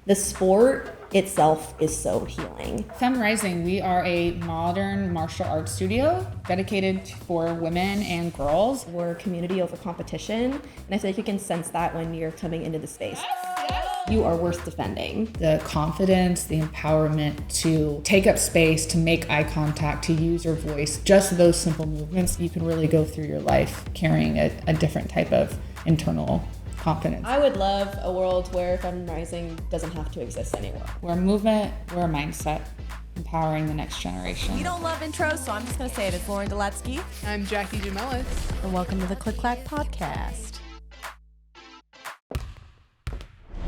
The sport itself is so healing. Femme Rising, we are a modern martial arts studio dedicated for women and girls. We're a community over competition, and I feel like you can sense that when you're coming into the space. You are worth defending. The confidence, the empowerment to take up space, to make eye contact, to use your voice, just those simple movements, you can really go through your life carrying a different type of internal confidence. I would love a world where Femme Rising doesn't have to exist anymore. We're a movement, we're a mindset, empowering the next generation. We don't love intros, so I'm just going to say it. It's Lauren Galetsky. I'm Jackie Jamelis. And welcome to the Clack podcast.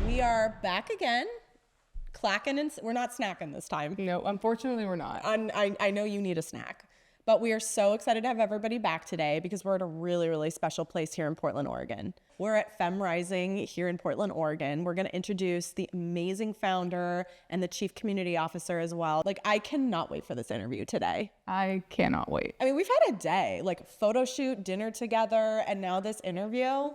We are back again, clacking, and we're not snacking this time. No, unfortunately, we're not. I know you need a snack, but we are so excited to have everybody back today because we're at a really, really special place here in Portland, Oregon. We're at Femme Rising here in Portland, Oregon. We're going to introduce the amazing founder and the chief community officer as well. Like, I cannot wait for this interview today. I cannot wait. I mean, we've had a day, like photo shoot, dinner together, and now this interview.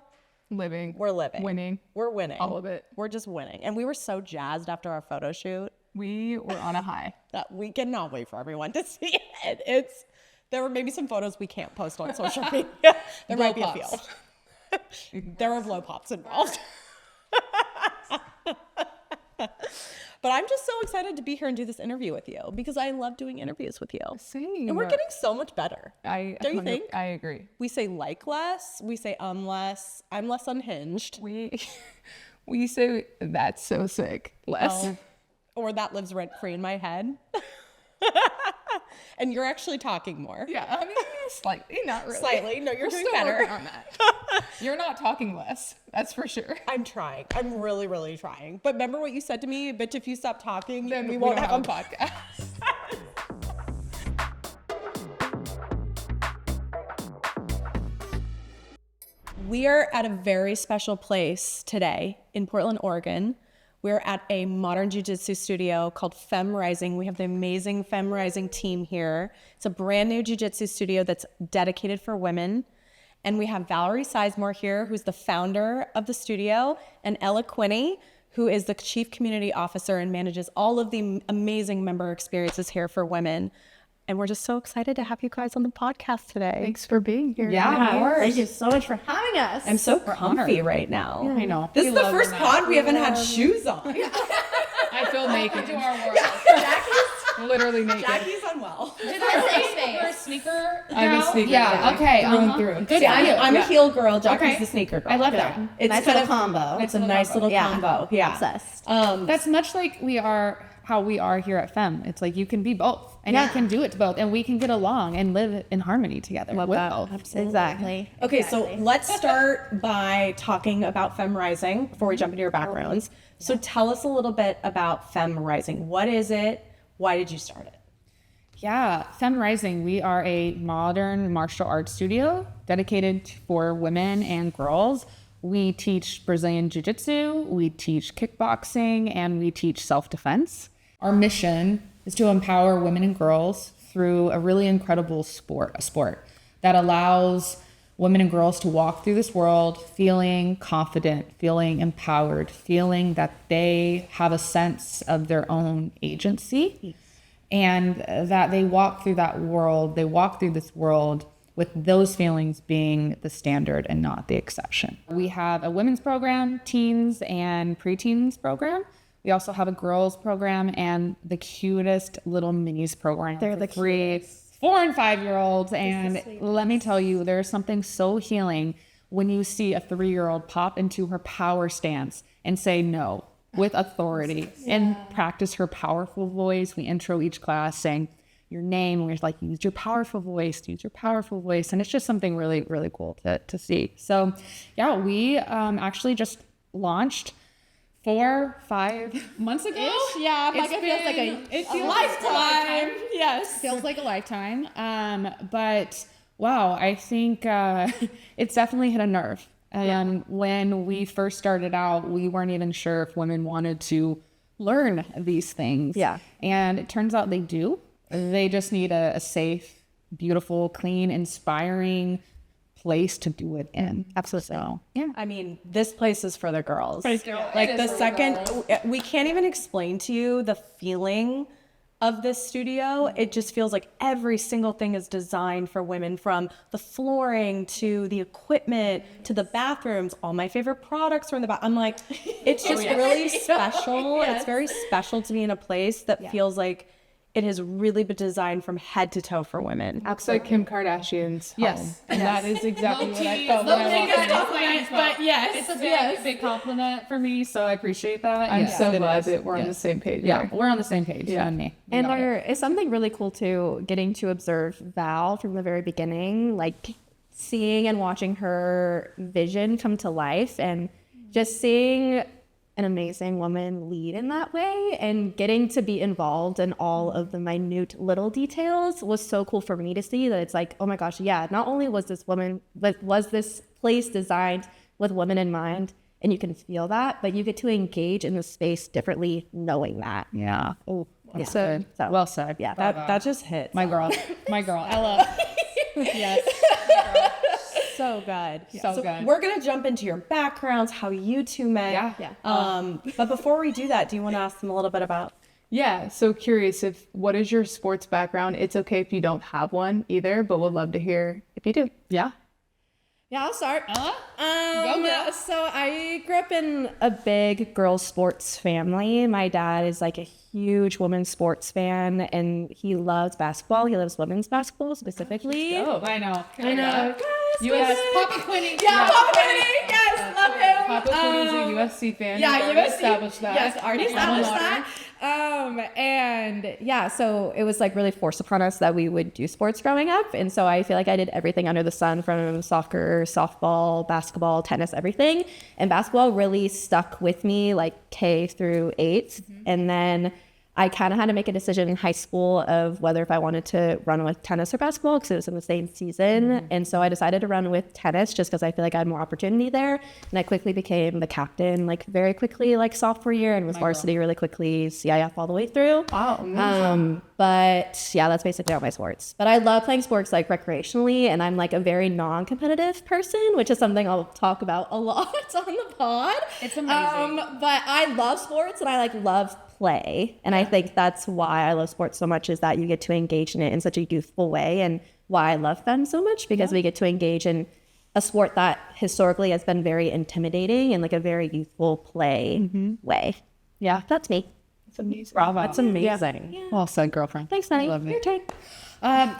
Living. We're living. Winning. We're winning. All of it. We're just winning. And we were so jazzed after our photo shoot. We were on a high. That we cannot wait for everyone to see it. There were maybe some photos we can't post on social media. There might be a few. There are blow pops involved. But I'm just so excited to be here and do this interview with you because I love doing interviews with you. Same. And we're getting so much better. Don't you think? I agree. We say like less. We say less. I'm less unhinged. We say that's so sick. Less. Or that lives rent free in my head. And you're actually talking more. Yeah, I mean, slightly, not really. Slightly. No, you're doing still better. working on that. You're not talking less. That's for sure. I'm trying. I'm really, really trying. But remember what you said to me? Bitch, if you stop talking, Then we won't don't have a podcast. We are at a very special place today in Portland, Oregon. We're at a modern jiu-jitsu studio called Femme Rising. We have the amazing Femme Rising team here. It's a brand new jiu-jitsu studio that's dedicated for women. And we have Valerie Sizemore here, who's the founder of the studio, and Ella Quinney, who is the chief community officer and manages all of the amazing member experiences here for women. And we're just so excited to have you guys on the podcast today. Thanks for being here. Yeah, thank you so much for having us. I'm so comfy right now. Yeah, I know. This is the first pod we haven't had shoes on. I feel naked. To our world. Jackie's Literally naked. unwell. Did I say you're a sneaker girl? I'm a sneaker Yeah, girl. okay. Through and through. Good See, for you. I'm a heel girl. Jackie's Okay. the sneaker girl. I love that. It's nice kind little of combo. It's a nice little combo. Yeah. Obsessed. That's much like how we are here at Femme. It's like you can be both, and you can do it to both, and we can get along and live in harmony together with both. Exactly. Okay, so let's start by talking about Femme Rising before we jump into your backgrounds. So tell us a little bit about Femme Rising. What is it? Why did you start it? Yeah, Femme Rising, we are a modern martial arts studio dedicated for women and girls. We teach Brazilian Jiu-Jitsu, we teach kickboxing, and we teach self-defense. Our mission is to empower women and girls through a really incredible sport that allows women and girls to walk through this world feeling confident, feeling empowered, feeling that they have a sense of their own agency, and that they walk through this world with those feelings being the standard and not the exception. We have a women's program, teens and preteens program. We also have a girls program and the cutest little minis program. They're the 3, 4, and 5-year-olds. And let me tell you, there's something so healing when you see a 3-year-old pop into her power stance and say no with authority and practice her powerful voice. We intro each class saying your name. We're like, use your powerful voice, And it's just something really, really cool to see. So yeah, we actually just launched 4-5 months ago. Yeah, It feels a lifetime. Yes. Feels like a lifetime. But wow, I think it's definitely hit a nerve. And when we first started out, we weren't even sure if women wanted to learn these things. Yeah. And it turns out they do. They just need a safe, beautiful, clean, inspiring place to do it in. Absolutely. So, yeah. I mean, this place is for the girls. Like the second, we can't even explain to you the feeling of this studio. It just feels like every single thing is designed for women, from the flooring to the equipment to the bathrooms. All my favorite products are in the bath. I'm like, it's just really special. It's very special to be in a place that feels like it has really been designed from head to toe for women. Looks like Kim Kardashian's home. Yes. And that is exactly what I felt when I walked in. Compliment, but yes, it's a big compliment for me, so I appreciate that. I'm Yes, so it glad is. that we're on the same page. Yeah, there. we're on the same page. Yeah, and me. And it's something really cool too, getting to observe Val from the very beginning, like seeing and watching her vision come to life, and just seeing an amazing woman lead in that way, and getting to be involved in all of the minute little details was so cool for me to see. That it's like, oh my gosh, yeah, not only was this place designed with women in mind, and you can feel that, but you get to engage in the space differently knowing that. Yeah. Oh, Yeah. so So, well said. yeah, That just hits. My girl, Ella. Yes. So good. So good. We're gonna jump into your backgrounds, how you two met. Yeah. But before we do that, do you want to ask them a little bit about? Yeah, so curious, what is your sports background? It's okay if you don't have one either, but would love to hear if you do. Yeah. Yeah, I'll start. Go, girl. So I grew up in a big girls sports family. My dad is like a huge women's sports fan, and he loves basketball. He loves women's basketball specifically. Oh, I know. US Papa Quinney. Yeah, Papa Quinney. Yes, love him. Papa Quinney's a UFC fan. Yeah, You've already UFC. established that. Yes, already established that. And yeah, so it was like really forced upon us that we would do sports growing up. And so I feel like I did everything under the sun, from soccer, softball, basketball, tennis, everything. And basketball really stuck with me like K through 8th. And then I kind of had to make a decision in high school of whether if I wanted to run with tennis or basketball, because it was in the same season. And so I decided to run with tennis just because I feel like I had more opportunity there. And I quickly became the captain, like very quickly, like sophomore year, and was varsity really quickly, CIF all the way through. Wow. But yeah, that's basically all my sports. But I love playing sports like recreationally, and I'm like a very non-competitive person, which is something I'll talk about a lot on the pod. It's amazing. But I love sports, and I like love play, and I think that's why I love sports so much, is that you get to engage in it in such a youthful way, and why I love Femme so much, because we get to engage in a sport that historically has been very intimidating and like a very youthful play way. Yeah, that's me. It's amazing. Bravo. That's amazing. Yeah. Well said, girlfriend. Thanks, honey. Love Your it. turn. I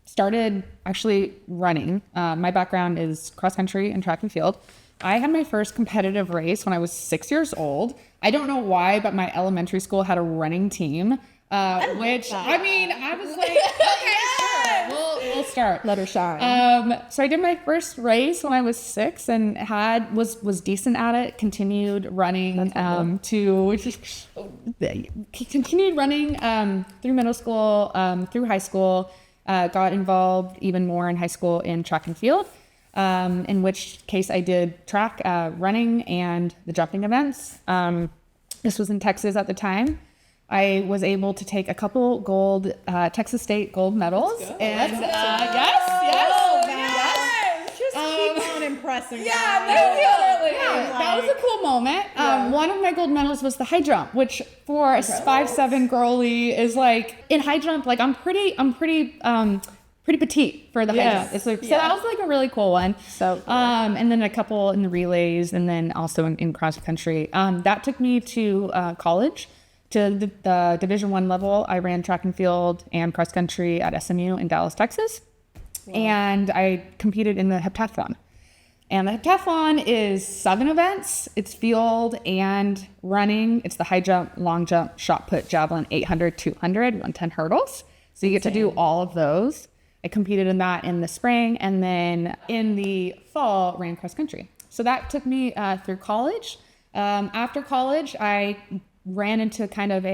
started actually running. My background is cross country and track and field. I had my first competitive race when I was 6 years old. I don't know why, but my elementary school had a running team, which I mean, I was like, okay, sure, we'll start. Let her shine. So I did my first race when I was 6 and was decent at it. Continued running through middle school, through high school. Got involved even more in high school in track and field. In which case I did track, running, and the jumping events. This was in Texas at the time. I was able to take a couple gold, Texas State gold medals. And yes. Just keep on impressing. That was a cool moment. One of my gold medals was the high jump, which for a 5'7" girlie is like, in high jump, like I'm pretty petite for the high jump. It's like, so that was like a really cool one. So cool. And then a couple in the relays, and then also in cross country. That took me to college, to the Division I level. I ran track and field and cross country at SMU in Dallas, Texas. Wow. And I competed in the heptathlon. And the heptathlon is 7 events. It's field and running. It's the high jump, long jump, shot put, javelin, 800, 200, 110 hurdles. So you get to do all of those. I competed in that in the spring, and then in the fall ran cross country. So that took me through college. After college, I ran into kind of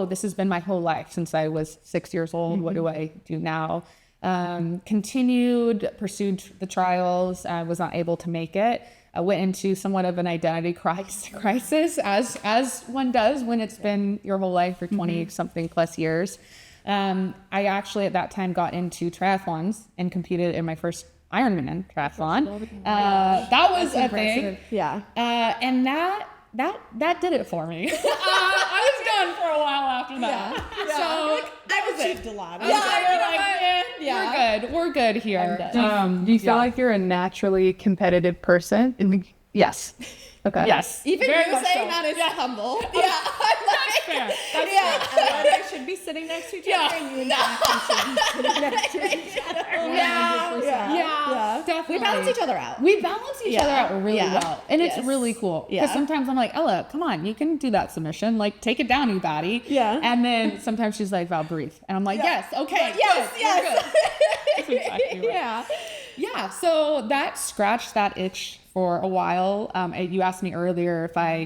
this has been my whole life since I was 6 years old. What do I do now? Pursued the trials. I was not able to make it. I went into somewhat of an identity crisis, as one does when it's been your whole life for 20 something plus years. I actually at that time got into triathlons and competed in my first Ironman triathlon. That was a thing. Yeah. And that did it for me. I was done for a while after that. So that was it. Achieved a lot. We're good here. Do you feel like you're a naturally competitive person? Yes. Okay. Yes. Even Very you much saying so. that is humble. That's fair. That's fair. They should be sitting next to each other. And you and Jackson should be sitting next to each other. Yeah, definitely. We balance each other out. We balance each other out really well. And it's Yes. really cool. Because sometimes I'm like, Ella, come on, you can do that submission. Like, take it down, you baddie. Yeah. And then sometimes she's like, Val, breathe. And I'm like, yes, okay. Yes, good, yes. we're good. That's exactly right. Yeah. Yeah, so that scratched that itch for a while. You asked me earlier if I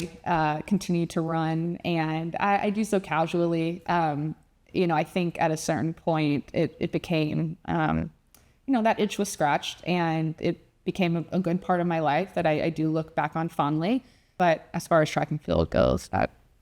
continue to run, and I do so casually. I think at a certain point it became, that itch was scratched, and it became a good part of my life that I do look back on fondly. But as far as track and field goes,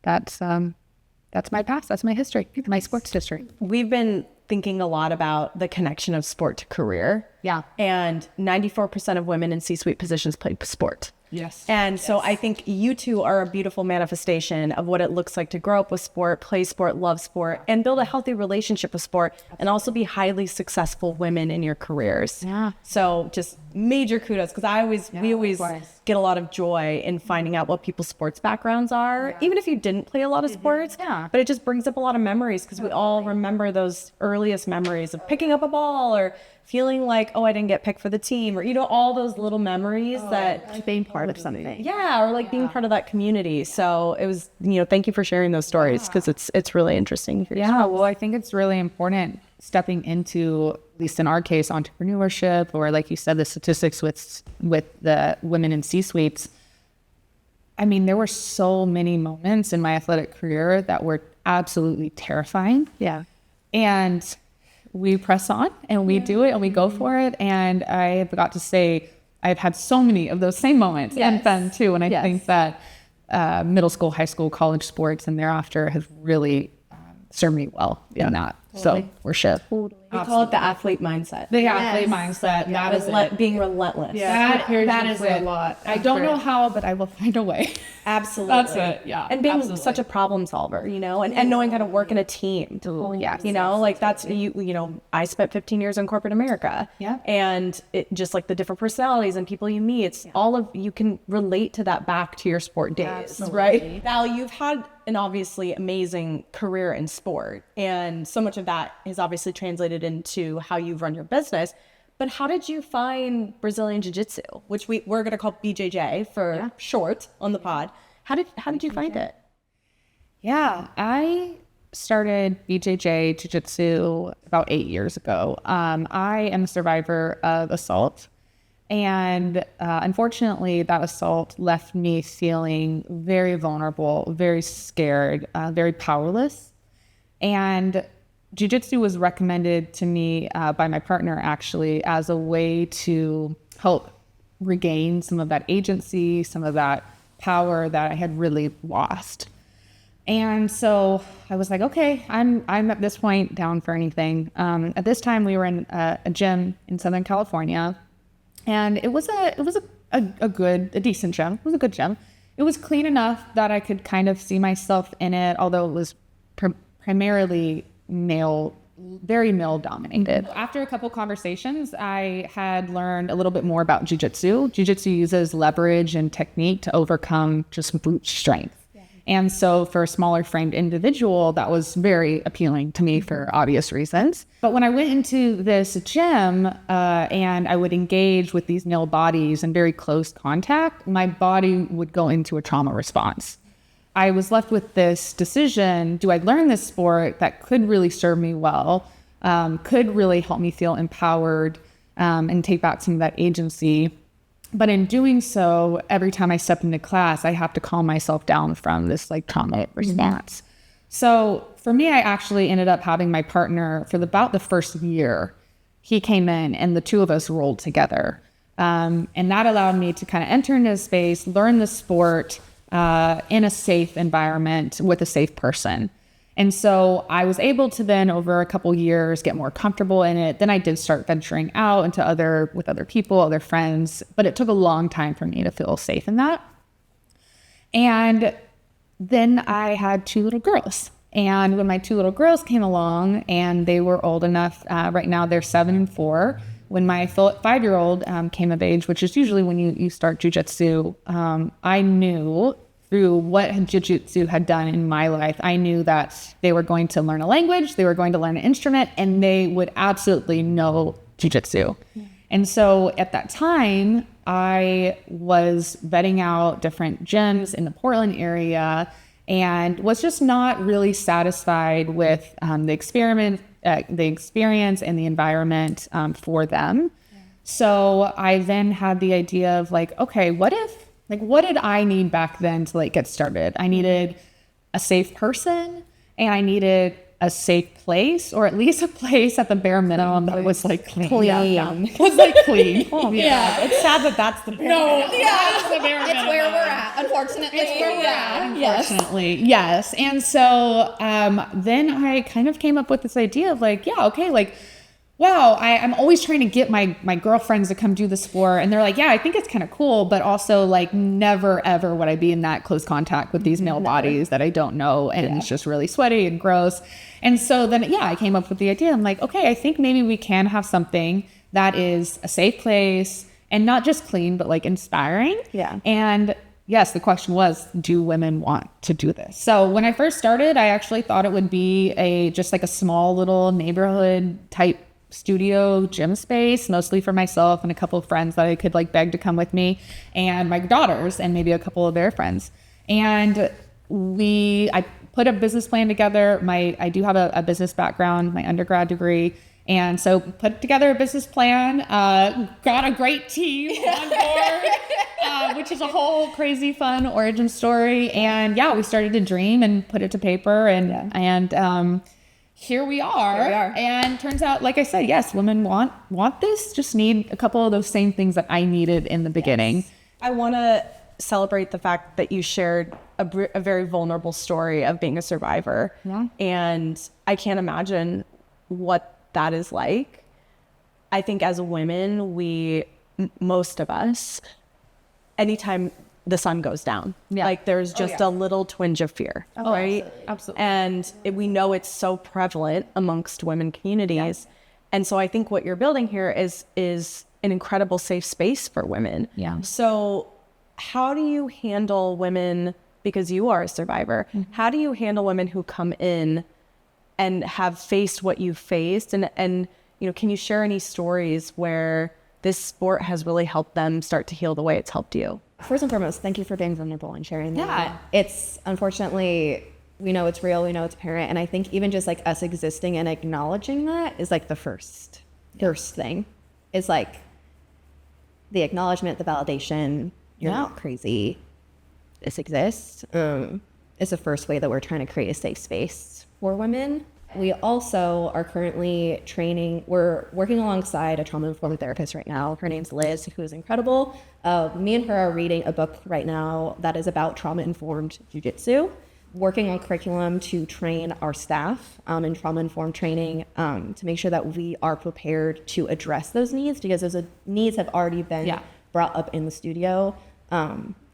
that's my past. That's my history, my sports history. We've been thinking a lot about the connection of sport to career. Yeah. And 94% of women in C-suite positions play sport. Yes. And so I think you two are a beautiful manifestation of what it looks like to grow up with sport, play sport, love sport, and build a healthy relationship with sport, and also be highly successful women in your careers. Yeah. So just major kudos, because we always get a lot of joy in finding out what people's sports backgrounds are, even if you didn't play a lot of sports. Yeah. But it just brings up a lot of memories, because we all remember those earliest memories of picking up a ball or feeling like, oh, I didn't get picked for the team, or, all those little memories that Like being part of something. yeah, or like being part of that community. So it was, thank you for sharing those stories, because it's really interesting. Yeah, well, I think it's really important stepping into, at least in our case, entrepreneurship, or like you said, the statistics with the women in C-suites. I mean, there were so many moments in my athletic career that were absolutely terrifying. Yeah. And we press on and we do it and we go for it. And I got to say, I've had so many of those same moments and fun too. And I think that middle school, high school, college sports and thereafter have really served me well in that. So we're shit. We call it the athlete mindset. The athlete mindset. That is it. Being relentless. That is it. A lot. I don't know how, but I will find a way. Absolutely. That's it. Yeah. And being absolutely. such a problem solver, and knowing how to work in a team. Yes. Like that's, I spent 15 years in corporate America. Yeah. And it just like the different personalities and people you meet, it's all of, you can relate to that back to your sport days, right? Val, you've had an obviously amazing career in sport, and so much of that is obviously translated into how you run your business. But how did you find Brazilian Jiu-Jitsu, which we're going to call BJJ for short on the pod? How did you find it? Yeah, I started BJJ Jiu-Jitsu about 8 years ago. I am a survivor of assault. And unfortunately, that assault left me feeling very vulnerable, very scared, very powerless. And Jiu-Jitsu was recommended to me by my partner, actually, as a way to help regain some of that agency, some of that power that I had really lost. And so I was like, okay, I'm at this point down for anything. At this time, we were in a gym in Southern California. And it was a decent gym. It was a good gym. It was clean enough that I could kind of see myself in it, although it was primarily very male dominated. After a couple conversations, I had learned a little bit more about Jiu-Jitsu. Jiu-Jitsu uses leverage and technique to overcome just brute strength. And so for a smaller framed individual, that was very appealing to me for obvious reasons. But when I went into this gym and I would engage with these male bodies in very close contact, my body would go into a trauma response. I was left with this decision: do I learn this sport that could really serve me well, could really help me feel empowered and take back some of that agency? But in doing so, every time I step into class, I have to calm myself down from this like trauma response. So for me, I actually ended up having my partner for about the first year. He came in and the two of us rolled together. And that allowed me to kind of enter into a space, learn the sport in a safe environment with a safe person. And so I was able to then over a couple years get more comfortable in it. Then I did start venturing out into with other people, other friends, but it took a long time for me to feel safe in that. And then I had 2 little girls. And when my 2 little girls came along and they were old enough, right now they're 7 and 4. When my 5-year-old came of age, which is usually when you start jiu-jitsu, I knew through what jiu-jitsu had done in my life, I knew that they were going to learn a language, they were going to learn an instrument, and they would absolutely know jiu-jitsu. And so at that time, I was vetting out different gyms in the Portland area and was just not really satisfied with the experience and the environment for them. So I then had the idea of like, okay, what did I need back then to like get started? I needed a safe person and I needed a safe place, or at least a place at the bare minimum that was like clean. Was like clean. Oh, Yeah, it's sad that that's the bare minimum. That's the bare minimum. It's where we're at, unfortunately. It's where we're at, Yes. unfortunately. Yes. And so then I kind of came up with this idea of like, yeah, okay, like, wow, I'm always trying to get my girlfriends to come do the sport. And they're like, yeah, I think it's kind of cool, but also like never, ever would I be in that close contact with these male bodies that I don't know. And it's just really sweaty and gross. And so then, yeah, I came up with the idea. I'm like, okay, I think maybe we can have something that is a safe place and not just clean, but like inspiring. Yeah. And yes, the question was, do women want to do this? So when I first started, I actually thought it would be just like a small little neighborhood type studio gym space, mostly for myself and a couple of friends that I could like beg to come with me, and my daughters and maybe a couple of their friends. And I put a business plan together. I do have a business background, my undergrad degree. And so put together a business plan, got a great team on board, which is a whole crazy fun origin story. And yeah, we started to dream and put it to paper and here we are. And turns out, like I said, yes, women want this, just need a couple of those same things that I needed in the beginning. Yes. I want to celebrate the fact that you shared a very vulnerable story of being a survivor. Yeah. And I can't imagine what that is like. I think as women, most of us, anytime the sun goes down, like there's just a little twinge of fear, right? Absolutely. And we know it's so prevalent amongst women communities. And so I think what you're building here is an incredible safe space for women. Yeah. So how do you handle women, because you are a survivor, how do you handle women who come in and have faced what you've faced? And you know, can you share any stories where this sport has really helped them start to heal the way it's helped you? First and foremost, thank you for being vulnerable and sharing that. Yeah. It's unfortunately, we know it's real, we know it's apparent. And I think even just like us existing and acknowledging that is like the first thing. Is like the acknowledgement, the validation, you're not crazy, this exists. It's the first way that we're trying to create a safe space for women. We also are currently we're working alongside a trauma-informed therapist right now. Her name's Liz, who is incredible. Me and her are reading a book right now that is about trauma-informed jiu-jitsu, working on curriculum to train our staff in trauma-informed training to make sure that we are prepared to address those needs, because those needs have already been brought up in the studio.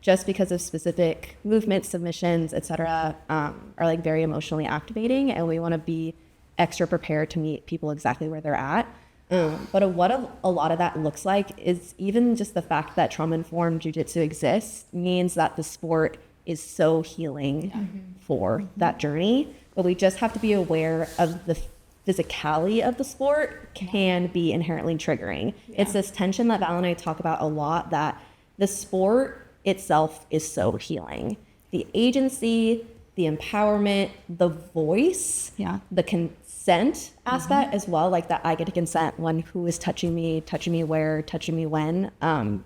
Just because of specific movements, submissions, etc., are like very emotionally activating, and we want to be extra prepared to meet people exactly where they're at. But what a lot of that looks like is even just the fact that trauma-informed jiu-jitsu exists means that the sport is so healing for that journey. But we just have to be aware of the physicality of the sport can be inherently triggering. It's this tension that Val and I talk about a lot, that the sport itself is so healing. The agency, the empowerment, the voice, the consent aspect as well, like that I get to consent when who is touching me where, touching me when,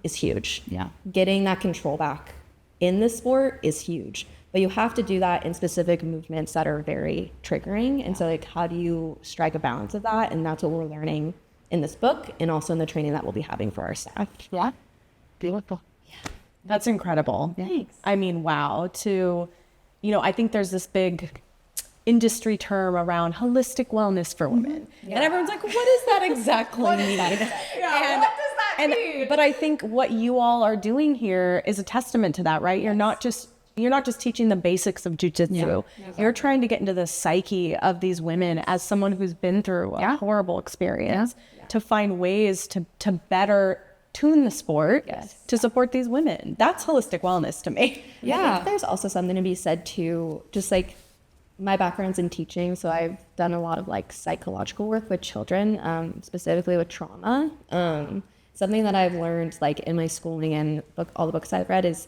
is huge. Yeah. Getting that control back in the sport is huge. But you have to do that in specific movements that are very triggering. And so like, how do you strike a balance of that? And that's what we're learning in this book and also in the training that we'll be having for our staff. Yeah. Beautiful. That's incredible. Thanks. I mean, wow. I think there's this big industry term around holistic wellness for women. And everyone's like, what does that exactly mean? What does that mean? But I think what you all are doing here is a testament to that, right? You're not just teaching the basics of jiu-jitsu. You're trying to get into the psyche of these women as someone who's been through a horrible experience to find ways to better tune the sport to support these women. That's holistic wellness to me. I think there's also something to be said too, just like my background's in teaching, so I've done a lot of like psychological work with children, specifically with trauma. Something that I've learned like in my schooling and all the books I've read is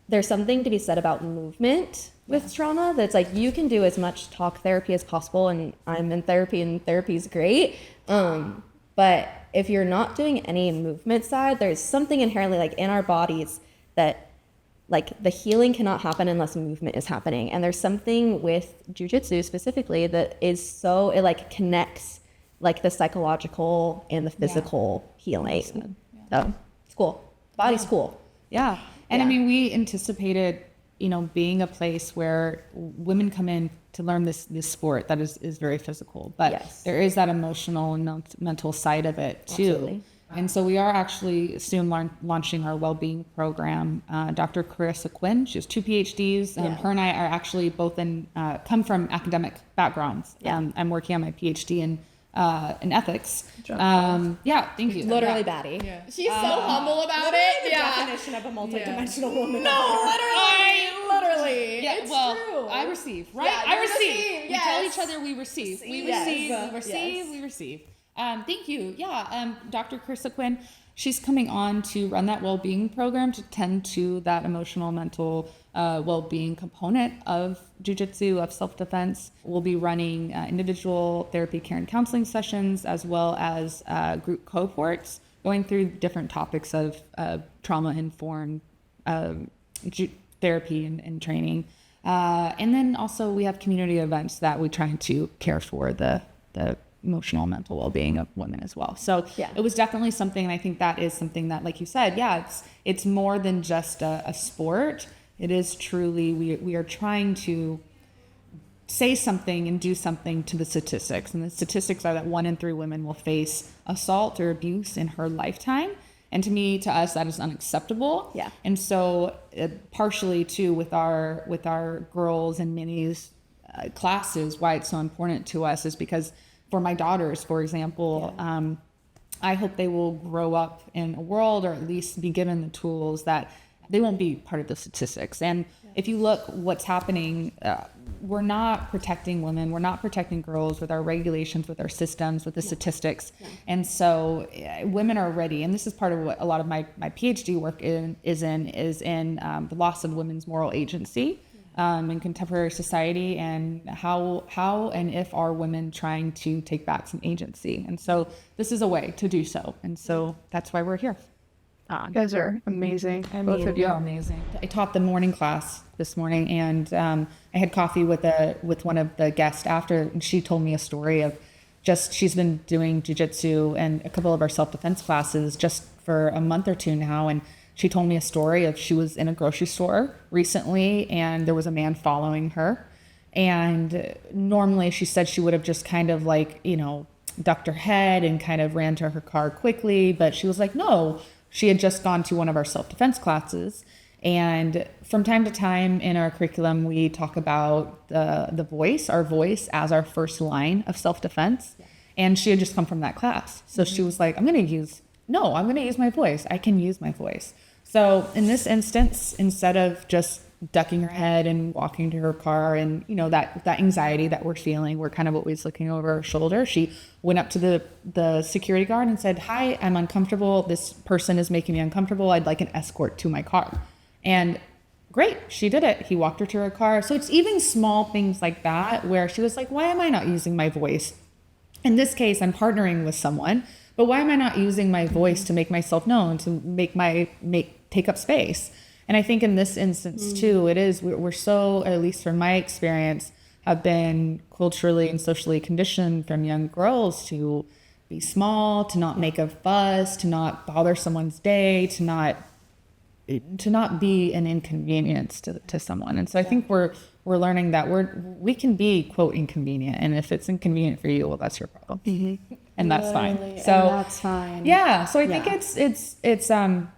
there's something to be said about movement with trauma. That's like you can do as much talk therapy as possible, and I'm in therapy, and therapy is great. But if you're not doing any movement side, there's something inherently like in our bodies that like the healing cannot happen unless movement is happening. And there's something with jiu-jitsu specifically that is so, it like connects like the psychological and the physical healing. So it's cool. Body's cool. Yeah. And I mean, we anticipated, being a place where women come in to learn this sport that is very physical, but there is that emotional and mental side of it too. Absolutely. And so we are actually soon launching our well-being program. Dr. Quinney, she has 2 PhDs. Her and I are actually both come from academic backgrounds. I'm working on my PhD in ethics. Thank you. Literally baddie. Yeah. She's so humble about it. Definition of a multidimensional woman. Literally. Yeah, it's well, true. I receive, right? Yeah, I you receive. receive, We yes. tell each other we receive. We Yes. receive. Yes. We receive. Thank you. Yeah. Dr. Quinney, she's coming on to run that well-being program to tend to that emotional, mental well-being component of jiu-jitsu, of self-defense. We'll be running individual therapy, care, and counseling sessions, as well as group cohorts, going through different topics of trauma-informed therapy and training. And then also we have community events that we try to care for the emotional and mental well-being of women as well. So it was definitely something, and I think that is something that, like you said, it's more than just a sport. It is truly, we are trying to say something and do something to the statistics. And the statistics are that 1 in 3 women will face assault or abuse in her lifetime. And to us, that is unacceptable. Yeah. And so partially too, with our girls and minis classes, why it's so important to us is because for my daughters, for example, I hope they will grow up in a world, or at least be given the tools that they won't be part of the statistics. And if you look what's happening, we're not protecting women, we're not protecting girls with our regulations, with our systems, with the statistics. And so women are ready, and this is part of what a lot of my PhD work is in the loss of women's moral agency in contemporary society, and how and if are women trying to take back some agency. And so this is a way to do so. And so that's why we're here. You guys are amazing. Both of you. You're amazing. I taught the morning class this morning, and I had coffee with one of the guests after, and she told me a story of she's been doing jiu-jitsu and a couple of our self-defense classes just for a month or two now, and she told me a story of she was in a grocery store recently, and there was a man following her, and normally she said she would have just kind of like, ducked her head and kind of ran to her car quickly, but she was like, no. She had just gone to one of our self-defense classes, and from time to time in our curriculum, we talk about our voice as our first line of self-defense. And she had just come from that class. So she was like, I'm going to use my voice. I can use my voice. So in this instance, instead of just ducking her head and walking to her car and, that anxiety that we're feeling, we're kind of always looking over our shoulder. She went up to the security guard and said, hi, I'm uncomfortable. This person is making me uncomfortable. I'd like an escort to my car. And great, she did it. He walked her to her car. So it's even small things like that where she was like, why am I not using my voice? In this case, I'm partnering with someone, but why am I not using my voice to make myself known, to take up space? And I think in this instance too, we're so, at least from my experience, have been culturally and socially conditioned from young girls to be small, to not make a fuss, to not bother someone's day, to not to not be an inconvenience to someone. And so I think we're learning that we can be quote inconvenient, and if it's inconvenient for you, well, that's your problem, and that's fine. So that's fine. Yeah. So I think it's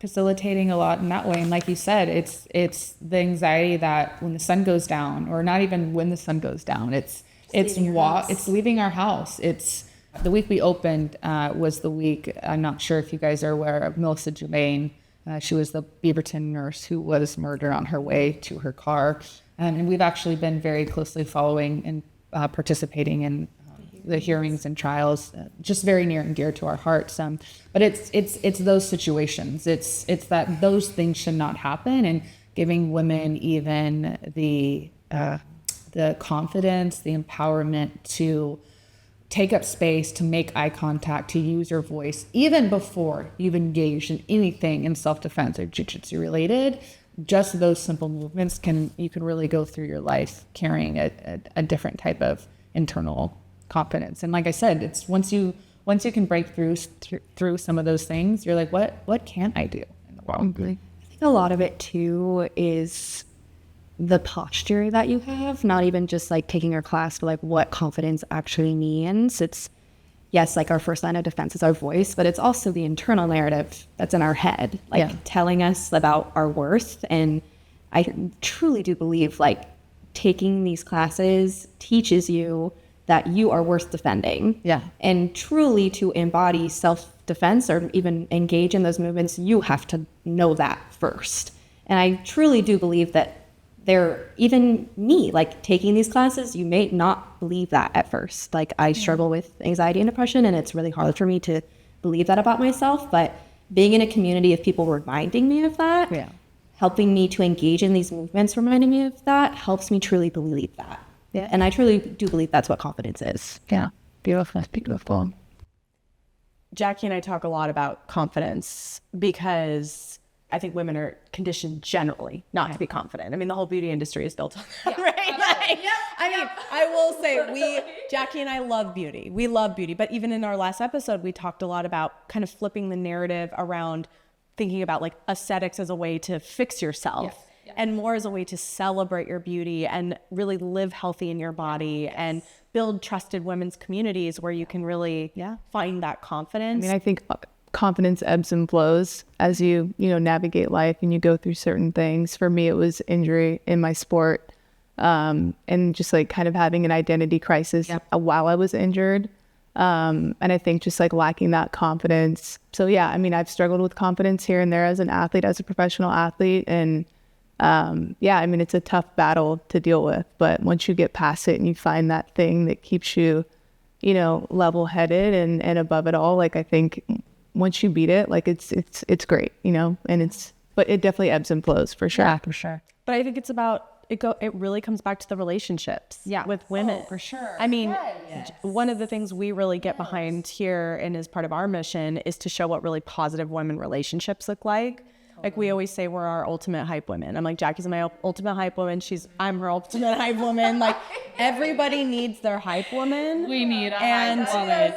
facilitating a lot in that way. And like you said, it's the anxiety that when the sun goes down, or not even when the sun goes down, it's leaving our house. It's the week we opened was the week. I'm not sure if you guys are aware of Melissa Germain. She was the Beaverton nurse who was murdered on her way to her car. And we've actually been very closely following and participating in the hearings and trials, just very near and dear to our hearts. But it's those situations. It's that those things should not happen, and giving women even the confidence, the empowerment to take up space, to make eye contact, to use your voice, even before you've engaged in anything in self-defense or jiu-jitsu related. Just those simple movements you can really go through your life carrying a different type of internal confidence. And like I said, it's once you can break through some of those things, you're like, what can I do in the world? I think a lot of it too is the posture that you have, not even just like taking your class, but like what confidence actually means. It's, yes, like our first line of defense is our voice, but it's also the internal narrative that's in our head, like telling us about our worth. And I truly do believe like taking these classes teaches you that you are worth defending. Yeah. And truly to embody self-defense or even engage in those movements, you have to know that first. And I truly do believe that even me, like taking these classes, you may not believe that at first. Like I struggle with anxiety and depression, and it's really hard for me to believe that about myself. But being in a community of people reminding me of that, helping me to engage in these movements, reminding me of that, helps me truly believe that. Yeah. And I truly do believe that's what confidence is. Yeah. Beautiful. Beautiful. Jackie and I talk a lot about confidence because I think women are conditioned generally not to be confident. I mean, the whole beauty industry is built on that, right? I will say Jackie and I love beauty. We love beauty. But even in our last episode, we talked a lot about kind of flipping the narrative around thinking about like aesthetics as a way to fix yourself and more as a way to celebrate your beauty and really live healthy in your body and build trusted women's communities where you can really find that confidence. I mean, I think confidence ebbs and flows as you navigate life and you go through certain things. For me, it was injury in my sport, and just like kind of having an identity crisis while I was injured. And I think just like lacking that confidence. So yeah, I mean, I've struggled with confidence here and there as an athlete, as a professional athlete. And I mean, it's a tough battle to deal with, but once you get past it and you find that thing that keeps you, level headed and above it all, like I think once you beat it, like it's great, but it definitely ebbs and flows for sure. Yeah, for sure. But I think it's about, it really comes back to the relationships with women. Oh, for sure. I mean, one of the things we really get behind here and as part of our mission is to show what really positive women relationships look like. Like we always say, we're our ultimate hype women. I'm like, Jackie's my ultimate hype woman. I'm her ultimate hype woman. Like everybody needs their hype woman. We need a hype woman.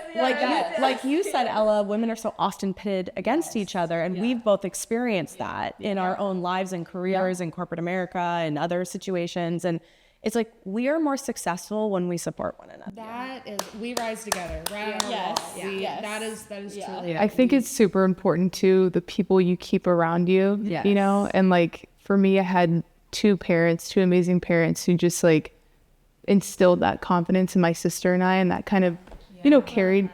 Like you said, Ella, women are so often pitted against each other. And we've both experienced that in our own lives and careers in corporate America and other situations. And it's like, we are more successful when we support one another. That is, we rise together, right? Yes. That is truly. I think it's super important too, the people you keep around you, and like for me, I had two amazing parents who just like instilled that confidence in my sister and I, and that kind of, carried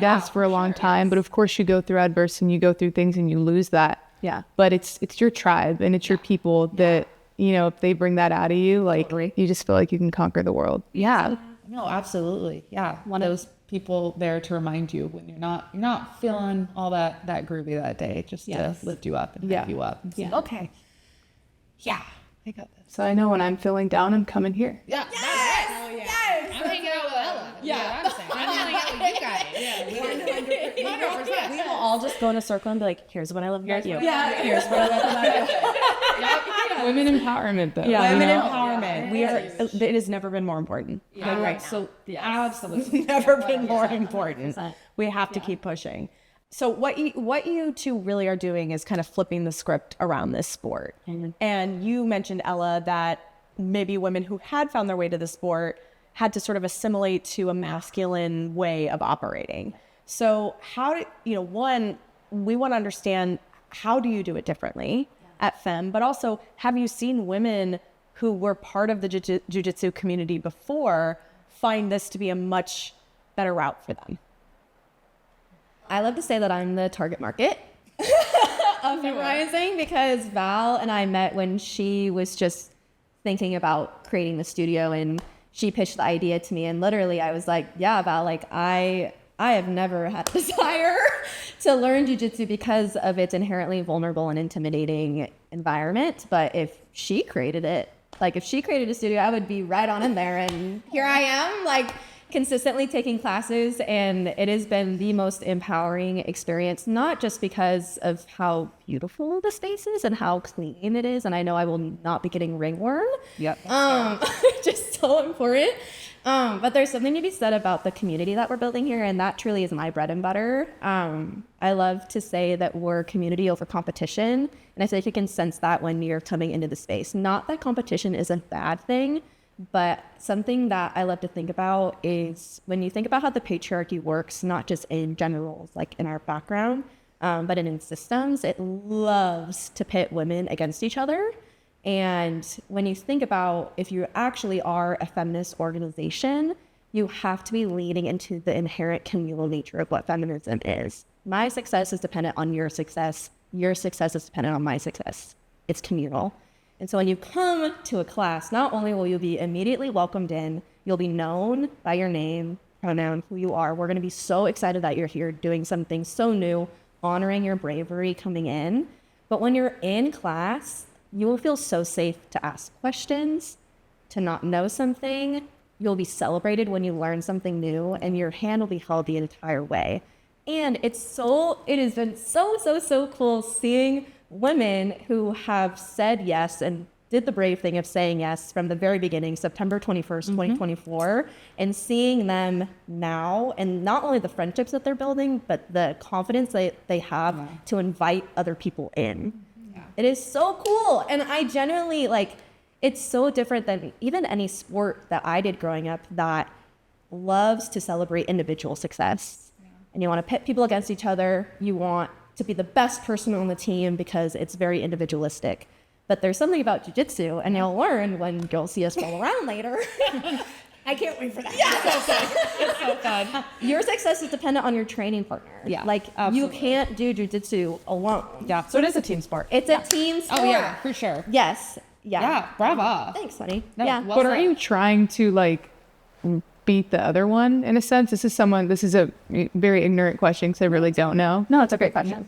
us for a long time. But of course you go through adversity and you go through things and you lose that. Yeah. But it's your tribe and it's your people that, if they bring that out of you, like you just feel like you can conquer the world. Yeah. No, absolutely. Yeah. One of those people there to remind you when you're not feeling all that groovy that day, just to lift you up and pick you up and say, okay. Yeah. I got this. So I know when I'm feeling down, I'm coming here. Yeah. Yes. I'm hanging out with Ella. Yeah. I'm hanging out with you guys. Yeah. 100%. We will all just go in a circle and be like, here's what I love about you. Yeah. Here's what I love about you. Women empowerment, though. Yeah, women empowerment. It has never been more important. Absolutely. Never been more important. We have to keep pushing. So what you two really are doing is kind of flipping the script around this sport. And you mentioned, Ella, that maybe women who had found their way to the sport had to sort of assimilate to a masculine way of operating. So one, we want to understand, how do you do it differently at Femme, but also, have you seen women who were part of the jiu-jitsu community before find this to be a much better route for them? I love to say that I'm the target market of FemRising, because Val and I met when she was just thinking about creating the studio, and she pitched the idea to me, and literally I was like, yeah, Val, like I have never had a desire to learn jiu-jitsu because of its inherently vulnerable and intimidating environment. But if she created it, like if she created a studio, I would be right on in there. And here I am, like consistently taking classes, and it has been the most empowering experience, not just because of how beautiful the space is and how clean it is. And I know I will not be getting ringworm. Yep. Just so important. But there's something to be said about the community that we're building here, and that truly is my bread and butter. I love to say that we're community over competition, and I feel like you can sense that when you're coming into the space. Not that competition is a bad thing, but something that I love to think about is when you think about how the patriarchy works, not just in general, like in our background, but in systems, it loves to pit women against each other. And when you think about, if you actually are a feminist organization, you have to be leaning into the inherent communal nature of what feminism is. My success is dependent on your success. Your success is dependent on my success. It's communal. And so when you come to a class, not only will you be immediately welcomed in, you'll be known by your name, pronoun, who you are. We're going to be so excited that you're here doing something so new, honoring your bravery coming in. But when you're in class, you will feel so safe to ask questions, to not know something. You'll be celebrated when you learn something new, and your hand will be held the entire way. And it has been so cool seeing women who have said yes and did the brave thing of saying yes from the very beginning, September 21st, 2024, and seeing them now, and not only the friendships that they're building, but the confidence that they have to invite other people in. It is so cool. And I genuinely, like, it's so different than even any sport that I did growing up that loves to celebrate individual success. And you want to pit people against each other. You want to be the best person on the team because it's very individualistic. But there's something about jiu-jitsu, and you'll learn when you'll see us roll around later. I can't wait for that. Yeah, It's so fun. Your success is dependent on your training partner. Yeah, like absolutely. You can't do jiu-jitsu alone. Yeah. So it is a team sport. It's a team sport. Oh yeah, for sure. Yes. Yeah. Yeah. Bravo. Thanks, buddy. No, yeah. well But are said. you trying to like beat the other one in a sense? This is a very ignorant question because I really don't know. No, it's a great question.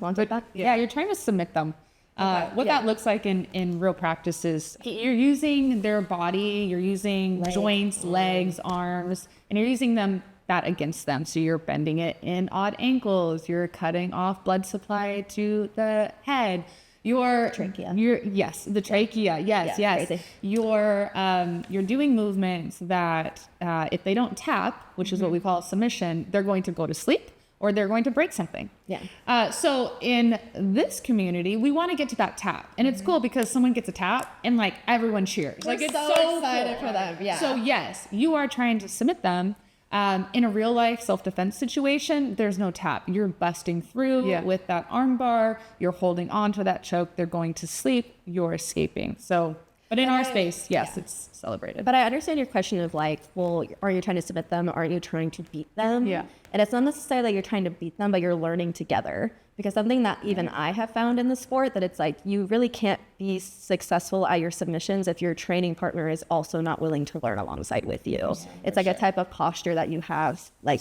Yeah, you're trying to submit them. What that looks like in real practice is you're using their body, you're using joints, legs, arms, and you're using that against them. So you're bending it in odd angles. You're cutting off blood supply to the head. Trachea. The trachea. Yes. Crazy. You're doing movements that if they don't tap, which is what we call submission, they're going to go to sleep or they're going to break something. Yeah. So in this community, we want to get to that tap, and it's cool because someone gets a tap and like everyone cheers. We're Like it's so excited cool. for them. Yeah. So yes, you are trying to submit them. In a real life self-defense situation, there's no tap. You're busting through with that arm bar. You're holding on to that choke. They're going to sleep. You're escaping. So, but in our space, yes, it's celebrated. But I understand your question of like, well, are you trying to submit them? Or are you trying to beat them? Yeah. And it's not necessarily that you're trying to beat them, but you're learning together. Because something that even I have found in the sport, that it's like, you really can't be successful at your submissions if your training partner is also not willing to learn alongside with you. It's like a type of posture that you have, like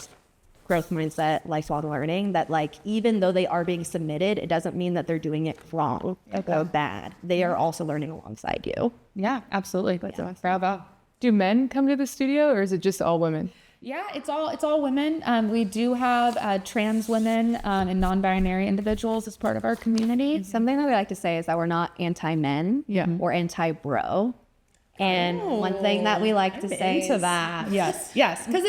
growth mindset, lifelong learning, that like, even though they are being submitted, it doesn't mean that they're doing it wrong or bad. They are also learning alongside you. Yeah, absolutely. Bravo. Do men come to the studio, or is it just all women? Yeah, it's all women. We do have trans women and non-binary individuals as part of our community. Something that we like to say is that we're not anti-men or anti-bro. And one thing that we like to say into is, that. Yes, because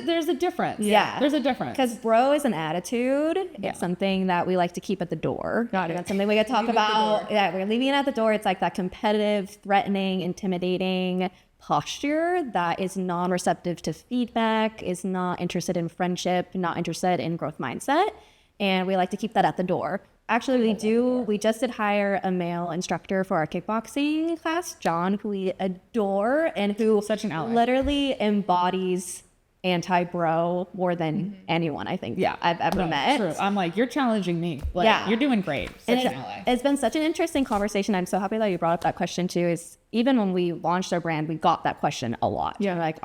there's a difference. Yeah. There's a difference. because bro is an attitude. It's something that we like to keep at the door. Got it. That's something we could talk about. Yeah, we're leaving it at the door. It's like that competitive, threatening, intimidating posture that is non-receptive to feedback, is not interested in friendship, not interested in growth mindset. And we like to keep that at the door. Actually, we just did hire a male instructor for our kickboxing class, John, who we adore and who Such an ally. literally embodies anti-bro more than anyone I think I've ever met. True. I'm like, you're challenging me. Like, Yeah. you're doing great. Such And an ally. it's been such an interesting conversation. I'm so happy that you brought up that question too. Is even when we launched our brand, we got that question a lot. Yeah. Like,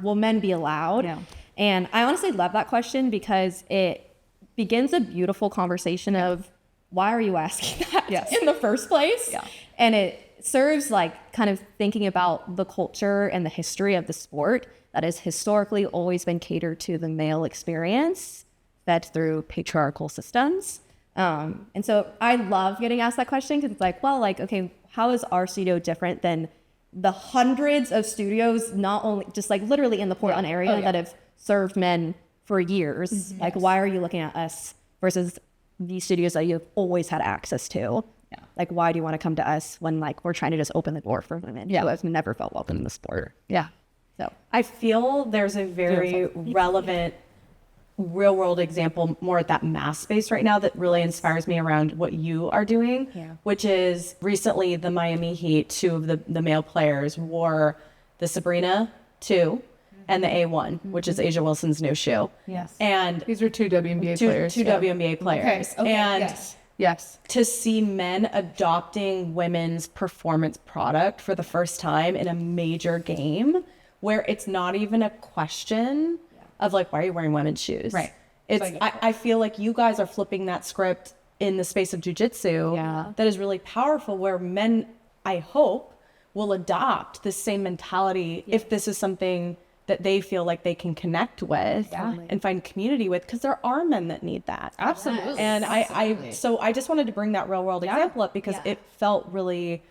will men be allowed? Yeah. And I honestly love that question because it begins a beautiful conversation of why are you asking that in the first place? Yeah. And it serves like kind of thinking about the culture and the history of the sport that has historically always been catered to the male experience, fed through patriarchal systems. And so I love getting asked that question because it's like, well, like, okay, how is our studio different than the hundreds of studios, not only just like literally in the Portland area that have served men for years? Like, why are you looking at us versus these studios that you've always had access to? Yeah. Like, why do you want to come to us when like we're trying to just open the door for women who have never felt welcome in the sport? Yeah. So I feel there's a very relevant real world example more at that mass space right now that really inspires me around what you are doing, which is recently the Miami Heat, two of the male players wore the Sabrina 2 and the A1, which is Asia Wilson's new shoe. Yes. And These are two WNBA players. two WNBA players. Okay, And Yes. to see men adopting women's performance product for the first time in a major game where it's not even a question of like, why are you wearing women's shoes? Right. I feel like you guys are flipping that script in the space of jiu-jitsu that is really powerful, where men, I hope, will adopt the same mentality if this is something that they feel like they can connect with and find community with, because there are men that need that. Absolutely. And so I just wanted to bring that real world example up because it felt really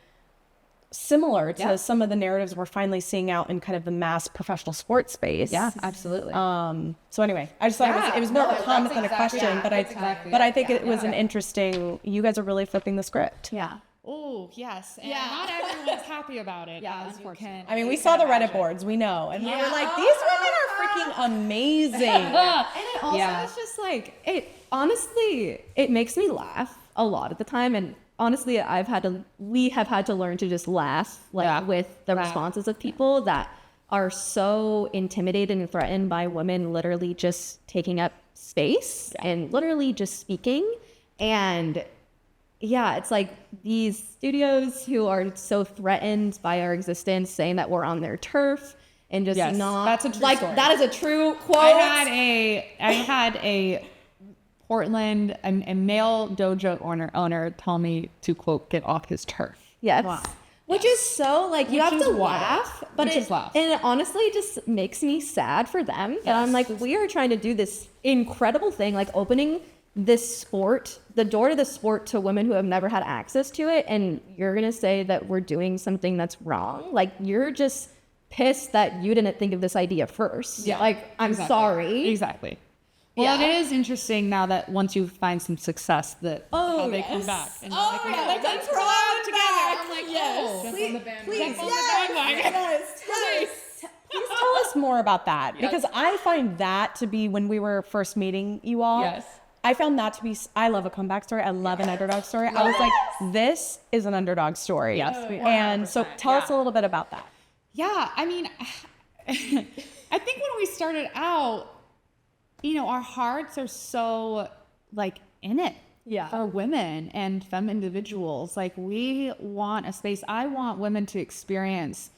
similar to some of the narratives we're finally seeing out in kind of the mass professional sports space. Yeah, absolutely. So anyway, I just thought it was more of a comment than a question, but I think it was an interesting, you guys are really flipping the script. yeah. Oh, yes. And not everyone's happy about it. Yeah, as you can. I mean, we saw the Reddit boards, we know, and we were like, these women are freaking amazing. And it also is just like, it makes me laugh a lot at the time. And honestly, we have had to learn to just laugh with the responses of people that are so intimidated and threatened by women literally just taking up space and literally just speaking. And it's like these studios who are so threatened by our existence, saying that we're on their turf and just not. That's a true like story. that is a true quote. I had a Portland, a male dojo owner tell me to, quote, get off his turf. Yes. Wow. Which is so like you have to laugh, but it honestly just makes me sad for them. And I'm like, we are trying to do this incredible thing, like opening this sport, the door to the sport, to women who have never had access to it, and you're gonna say that we're doing something that's wrong. Like, you're just pissed that you didn't think of this idea first. Like, I'm sorry. Exactly. Well, it is interesting now that once you find some success that how they come back. And let's roll it together. I'm like, Please tell us more about that, because I find that to be, when we were first meeting you all, I found that to be, I love a comeback story. I love an underdog story. I was like, this is an underdog story. Yes. And so tell us a little bit about that. Yeah, I mean, I think when we started out, our hearts are so like in it for women and femme individuals. Like, we want a space. I want women to experience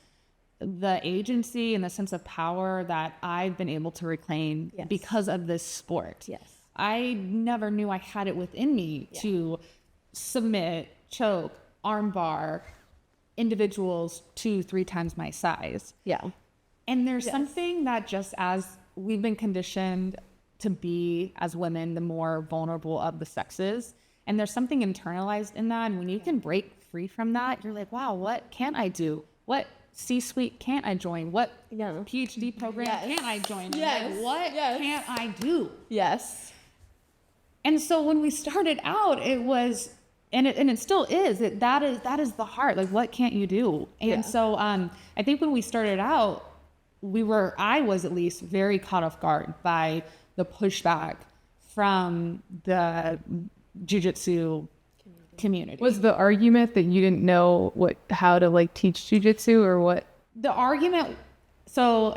the agency and the sense of power that I've been able to reclaim because of this sport. Yes. I never knew I had it within me to submit, choke, armbar individuals 2-3 times my size. Yeah. And there's something that, just as we've been conditioned to be as women the more vulnerable of the sexes, and there's something internalized in that, and when you can break free from that, you're like, wow, what can I do what C-suite can't I join? What Yeah. PhD program can't I join? Yes. Like, what Yes. can't I do? Yes. And so when we started out, it was, and it still is, that is the heart. Like, what can't you do? And so I think when we started out, I was at least very caught off guard by the pushback from the jiu-jitsu community. Was the argument that you didn't know how to like teach jiu-jitsu or what? The argument, so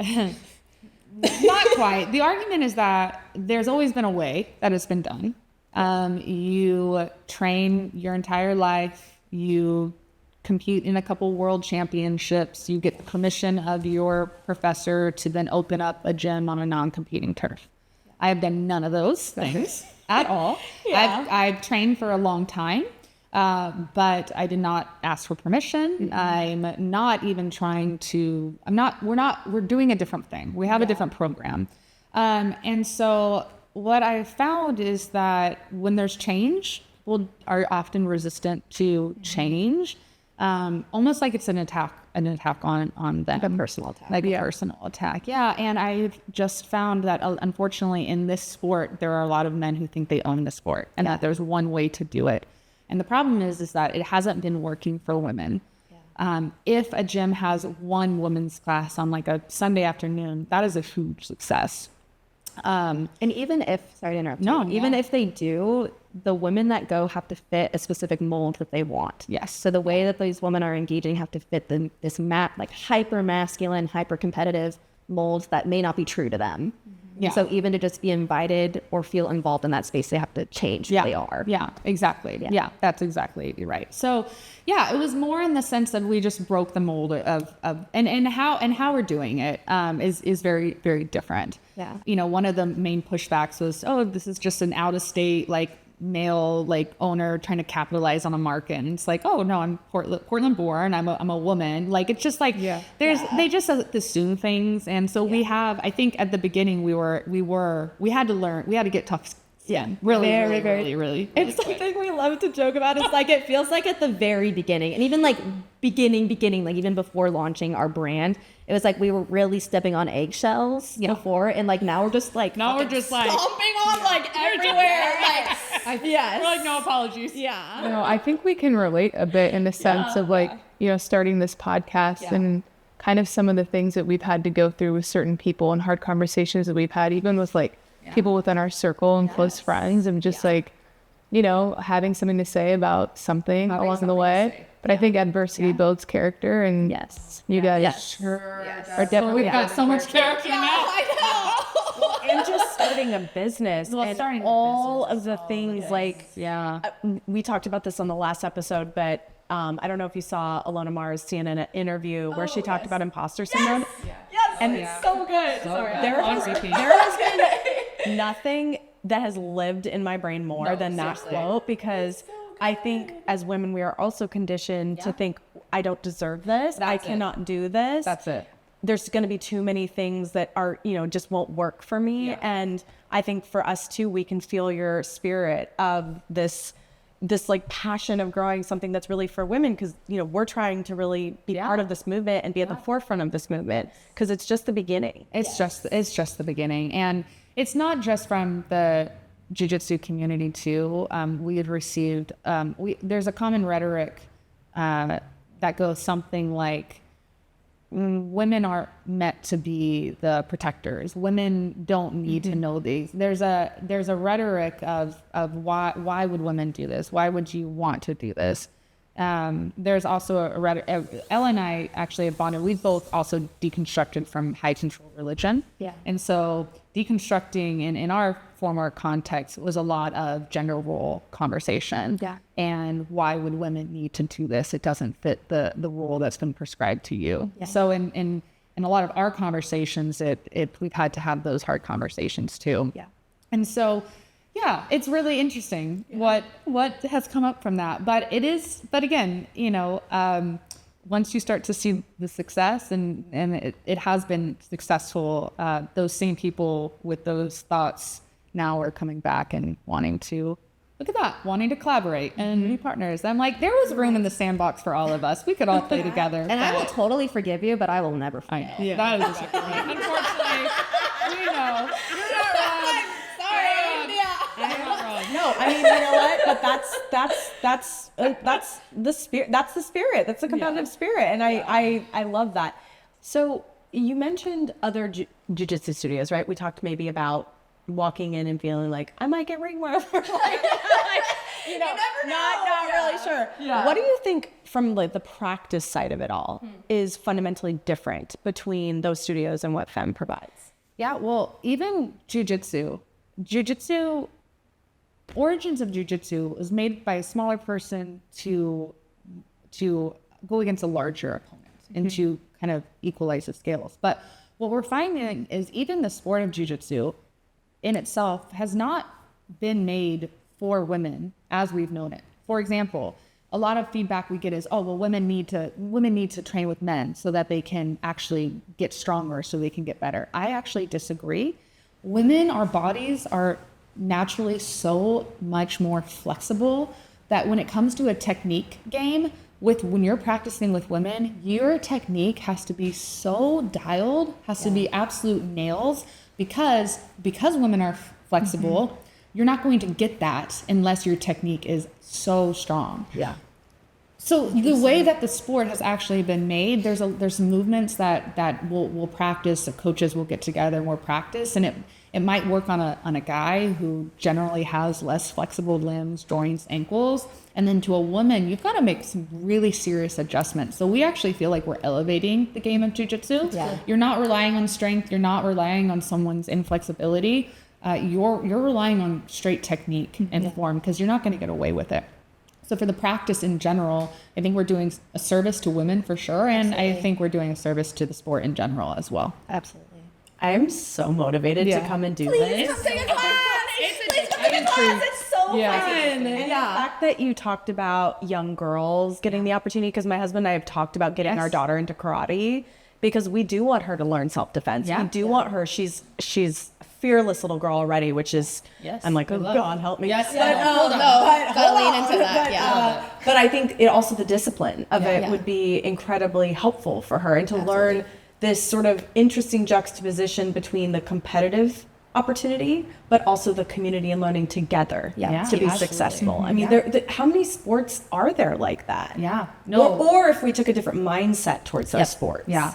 not quite. The argument is that there's always been a way that it's been done. You train your entire life, you compete in a couple world championships, you get the permission of your professor to then open up a gym on a non-competing turf. I have done none of those things at all. I've trained for a long time. But I did not ask for permission. I'm not even trying to, we're doing a different thing. We have a different program. And so what I found is that when there's change, people are often resistant to change. Almost like it's an attack on them. Like a personal attack. Like a personal attack. Yeah. And I've just found that unfortunately in this sport, there are a lot of men who think they own the sport and that there's one way to do it. And the problem is that it hasn't been working for women. If a gym has one women's class on like a Sunday afternoon, that is a huge success. And even if, sorry to interrupt. Even if they do, the women that go have to fit a specific mold that they want. Yes. So the way that these women are engaging have to fit this like hyper masculine, hyper competitive molds that may not be true to them. Yeah. So even to just be invited or feel involved in that space, they have to change who they are. Yeah, exactly. Yeah, that's exactly right. So yeah, it was more in the sense that we just broke the mold of and how we're doing it is very, very different. Yeah. You know, one of the main pushbacks was, oh, this is just an out of state like male like owner trying to capitalize on a market. And it's like, oh no, I'm Portland born. I'm a woman. Like it's just like they just assume things. And so we have, I think at the beginning we had to get tough. Yeah, really. It's something we love to joke about. It's like, it feels like at the very beginning, and even like beginning, like even before launching our brand, it was like we were really stepping on eggshells before, and like now we're just like stomping on like everywhere. We're like, no apologies. Yeah. You know, I think we can relate a bit in the sense of like, you know, starting this podcast and kind of some of the things that we've had to go through with certain people and hard conversations that we've had, even with like people within our circle and close friends, and just like, you know, having something to say about something along the way. But I think adversity builds character, and you guys are definitely. We've got so much character now. I know. And just starting a business and all of the things like we talked about this on the last episode, but I don't know if you saw Alona Mars' CNN interview where she talked about imposter syndrome. And it's so good. There has been nothing that has lived in my brain more than that quote, because I think as women, we are also conditioned to think, I don't deserve this. I cannot do this. That's it. There's going to be too many things that are, you know, just won't work for me. And I think for us too, we can feel your spirit of this like passion of growing something that's really for women, because, you know, we're trying to really be part of this movement and be at the forefront of this movement, because it's just the beginning. It's just the beginning. And it's not just from the jiu-jitsu community too. We had received, there's a common rhetoric that goes something like, women are meant to be the protectors. Women don't need to know these. There's a rhetoric of why would women do this? Why would you want to do this? There's also a rhetoric. Ella and I actually have bonded. We've both also deconstructed from high control religion. Yeah. And so deconstructing in our former context was a lot of gender role conversation. Yeah. And why would women need to do this? It doesn't fit the role that's been prescribed to you. Yeah. So in a lot of our conversations, we've had to have those hard conversations too. Yeah. And so, yeah, it's really interesting what has come up from that. But again, you know, once you start to see the success and it has been successful, those same people with those thoughts now are coming back and wanting to look at that, wanting to collaborate and be partners. I'm like, there was room in the sandbox for all of us. We could all play together. And I will totally forgive you, but I will never forget. I know. That is exactly right. Unfortunately, we know. You're not wrong. You're not wrong. No, I mean, you know what? But that's the spirit. That's the spirit. That's the competitive spirit, and I love that. So you mentioned other jiu-jitsu studios, right? We talked maybe about walking in and feeling like I might get ringworm. You never know. Not really sure. Yeah. What do you think from like the practice side of it all is fundamentally different between those studios and what Femme provides? Yeah, well, even jiu-jitsu, origins of jiu-jitsu was made by a smaller person to go against a larger opponent and to kind of equalize the scales. But what we're finding is even the sport of jiu-jitsu in itself has not been made for women as we've known it. For example, a lot of feedback we get is, oh, well, women need to train with men so that they can actually get stronger, so they can get better. I actually disagree. Women, our bodies are naturally so much more flexible that when it comes to a technique game, when you're practicing with women, your technique has to be so dialed, has to be absolute nails, because women are flexible, you're not going to get that unless your technique is so strong. Yeah. So the way that the sport has actually been made, there's some movements that we'll practice, the coaches will get together and we'll practice, and it might work on a guy who generally has less flexible limbs, joints, ankles, and then to a woman, you've got to make some really serious adjustments. So we actually feel like we're elevating the game of jiu-jitsu. Yeah. You're not relying on strength. You're not relying on someone's inflexibility. You're relying on straight technique and form, because you're not going to get away with it. So for the practice in general, I think we're doing a service to women for sure. And I think we're doing a service to the sport in general as well. Absolutely. I am so motivated to come and do this. Come take a class. Please come take a class. It's so fun. And the fact that you talked about young girls getting the opportunity, because my husband and I have talked about getting our daughter into karate, because we do want her to learn self-defense. We do want her. She's a fearless little girl already, which is, I'm like, oh God, help me. Yes. Gotta lean into that. But I think it also, the discipline of it would be incredibly helpful for her, and to learn this sort of interesting juxtaposition between the competitive opportunity, but also the community and learning together to be successful. I mean, how many sports are there like that? Yeah. No. Or if we took a different mindset towards those sports. Yeah.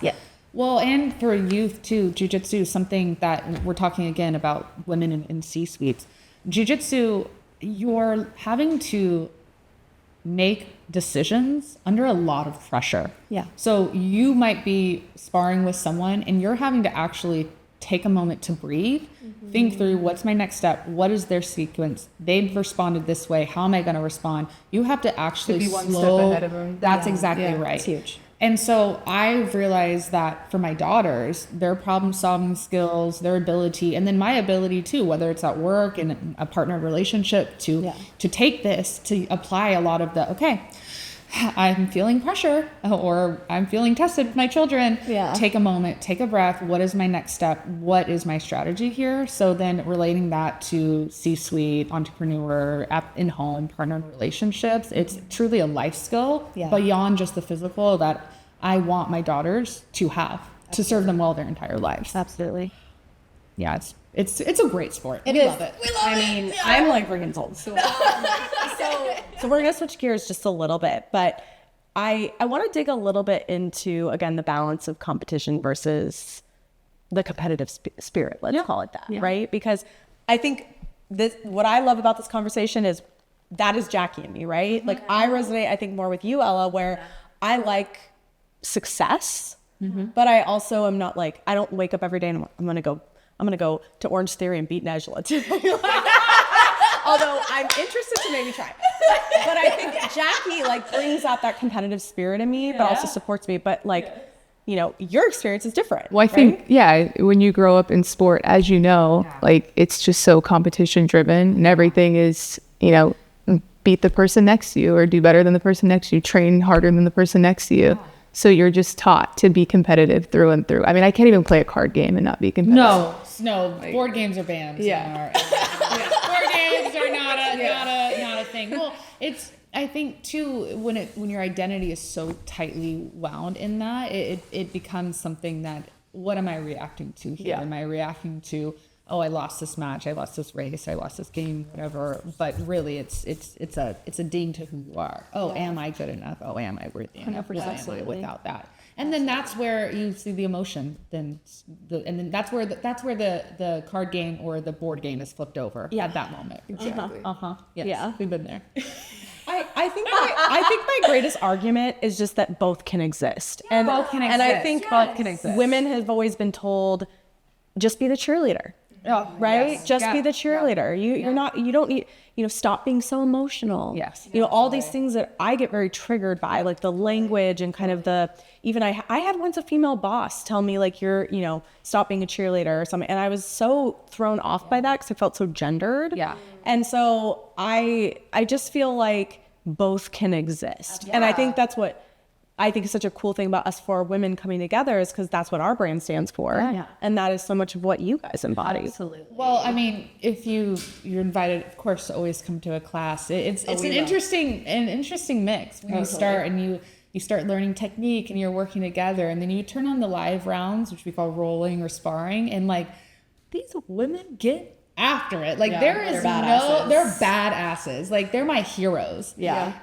Well, and for youth too, jiu-jitsu is something that we're talking again about women in C-suites. Jiu-jitsu, you're having to make decisions under a lot of pressure. Yeah. So you might be sparring with someone and you're having to actually take a moment to breathe, think through what's my next step, what is their sequence, they've responded this way, how am I going to respond? You have to actually be one step ahead of them. That's exactly right. It's huge. And so I've realized that for my daughters, their problem solving skills, their ability, and then my ability too, whether it's at work and a partner relationship, to take this, to apply a lot of the, okay, I'm feeling pressure, or I'm feeling tested with my children. Take a moment, take a breath. What is my next step? What is my strategy here? So then relating that to C-suite, entrepreneur, in-home, partner relationships, it's truly a life skill beyond just the physical that I want my daughters to have to serve them well their entire lives. Absolutely. Yeah, it's a great sport. We love it. I mean, I'm like freaking sold. So we're going to switch gears just a little bit, but I want to dig a little bit into, again, the balance of competition versus the competitive spirit. Let's call it that, right? Because I think what I love about this conversation is that is Jackie and me, right? Like I resonate, I think, more with you, Ella, where I like success, but I also am not like, I don't wake up every day and I'm going to go to Orange Theory and beat Angela today. Although I'm interested to maybe try. But I think Jackie like brings out that competitive spirit in me, but also supports me. But like, you know, your experience is different. Well, I think, when you grow up in sport, as you know, like it's just so competition driven, and everything is, you know, beat the person next to you or do better than the person next to you, train harder than the person next to you. So you're just taught to be competitive through and through. I mean, I can't even play a card game and not be competitive. No, board games are banned. Board games are not thing. Well, I think too, when your identity is so tightly wound in that, it becomes something that, what am I reacting to here? Yeah. Am I reacting to, oh, I lost this match, I lost this race, I lost this game, whatever. But really, it's a ding to who you are. Oh, am I good enough? Oh, am I worthy enough? Or am I without that? And then that's where you see the emotion. And then that's where the card game or the board game is flipped over at that moment. Exactly. Yes, Yeah. we've been there. I think my greatest argument is just that both can exist. And both can And I exist. think Both can exist. women have always been told, just be the cheerleader. Oh, Right? yes. Just Yeah. be the cheerleader. You don't need, stop being so emotional. Yes. All these things that I get very triggered by, like the language and kind of I had once a female boss tell me like, you're, stop being a cheerleader or something. And I was so thrown off by that because I felt so gendered. Yeah. And so I just feel like both can exist. And I think that's what I think is such a cool thing about us four women coming together, is because that's what our brand stands for. Yeah. And that is so much of what you guys embody. Absolutely. Well, I mean, if you're invited, of course, to always come to a class. It's an interesting mix when you start and you start learning technique and you're working together, and then you turn on the live rounds, which we call rolling or sparring, and like these women get after it. Like they're badasses. Like they're my heroes. Yeah.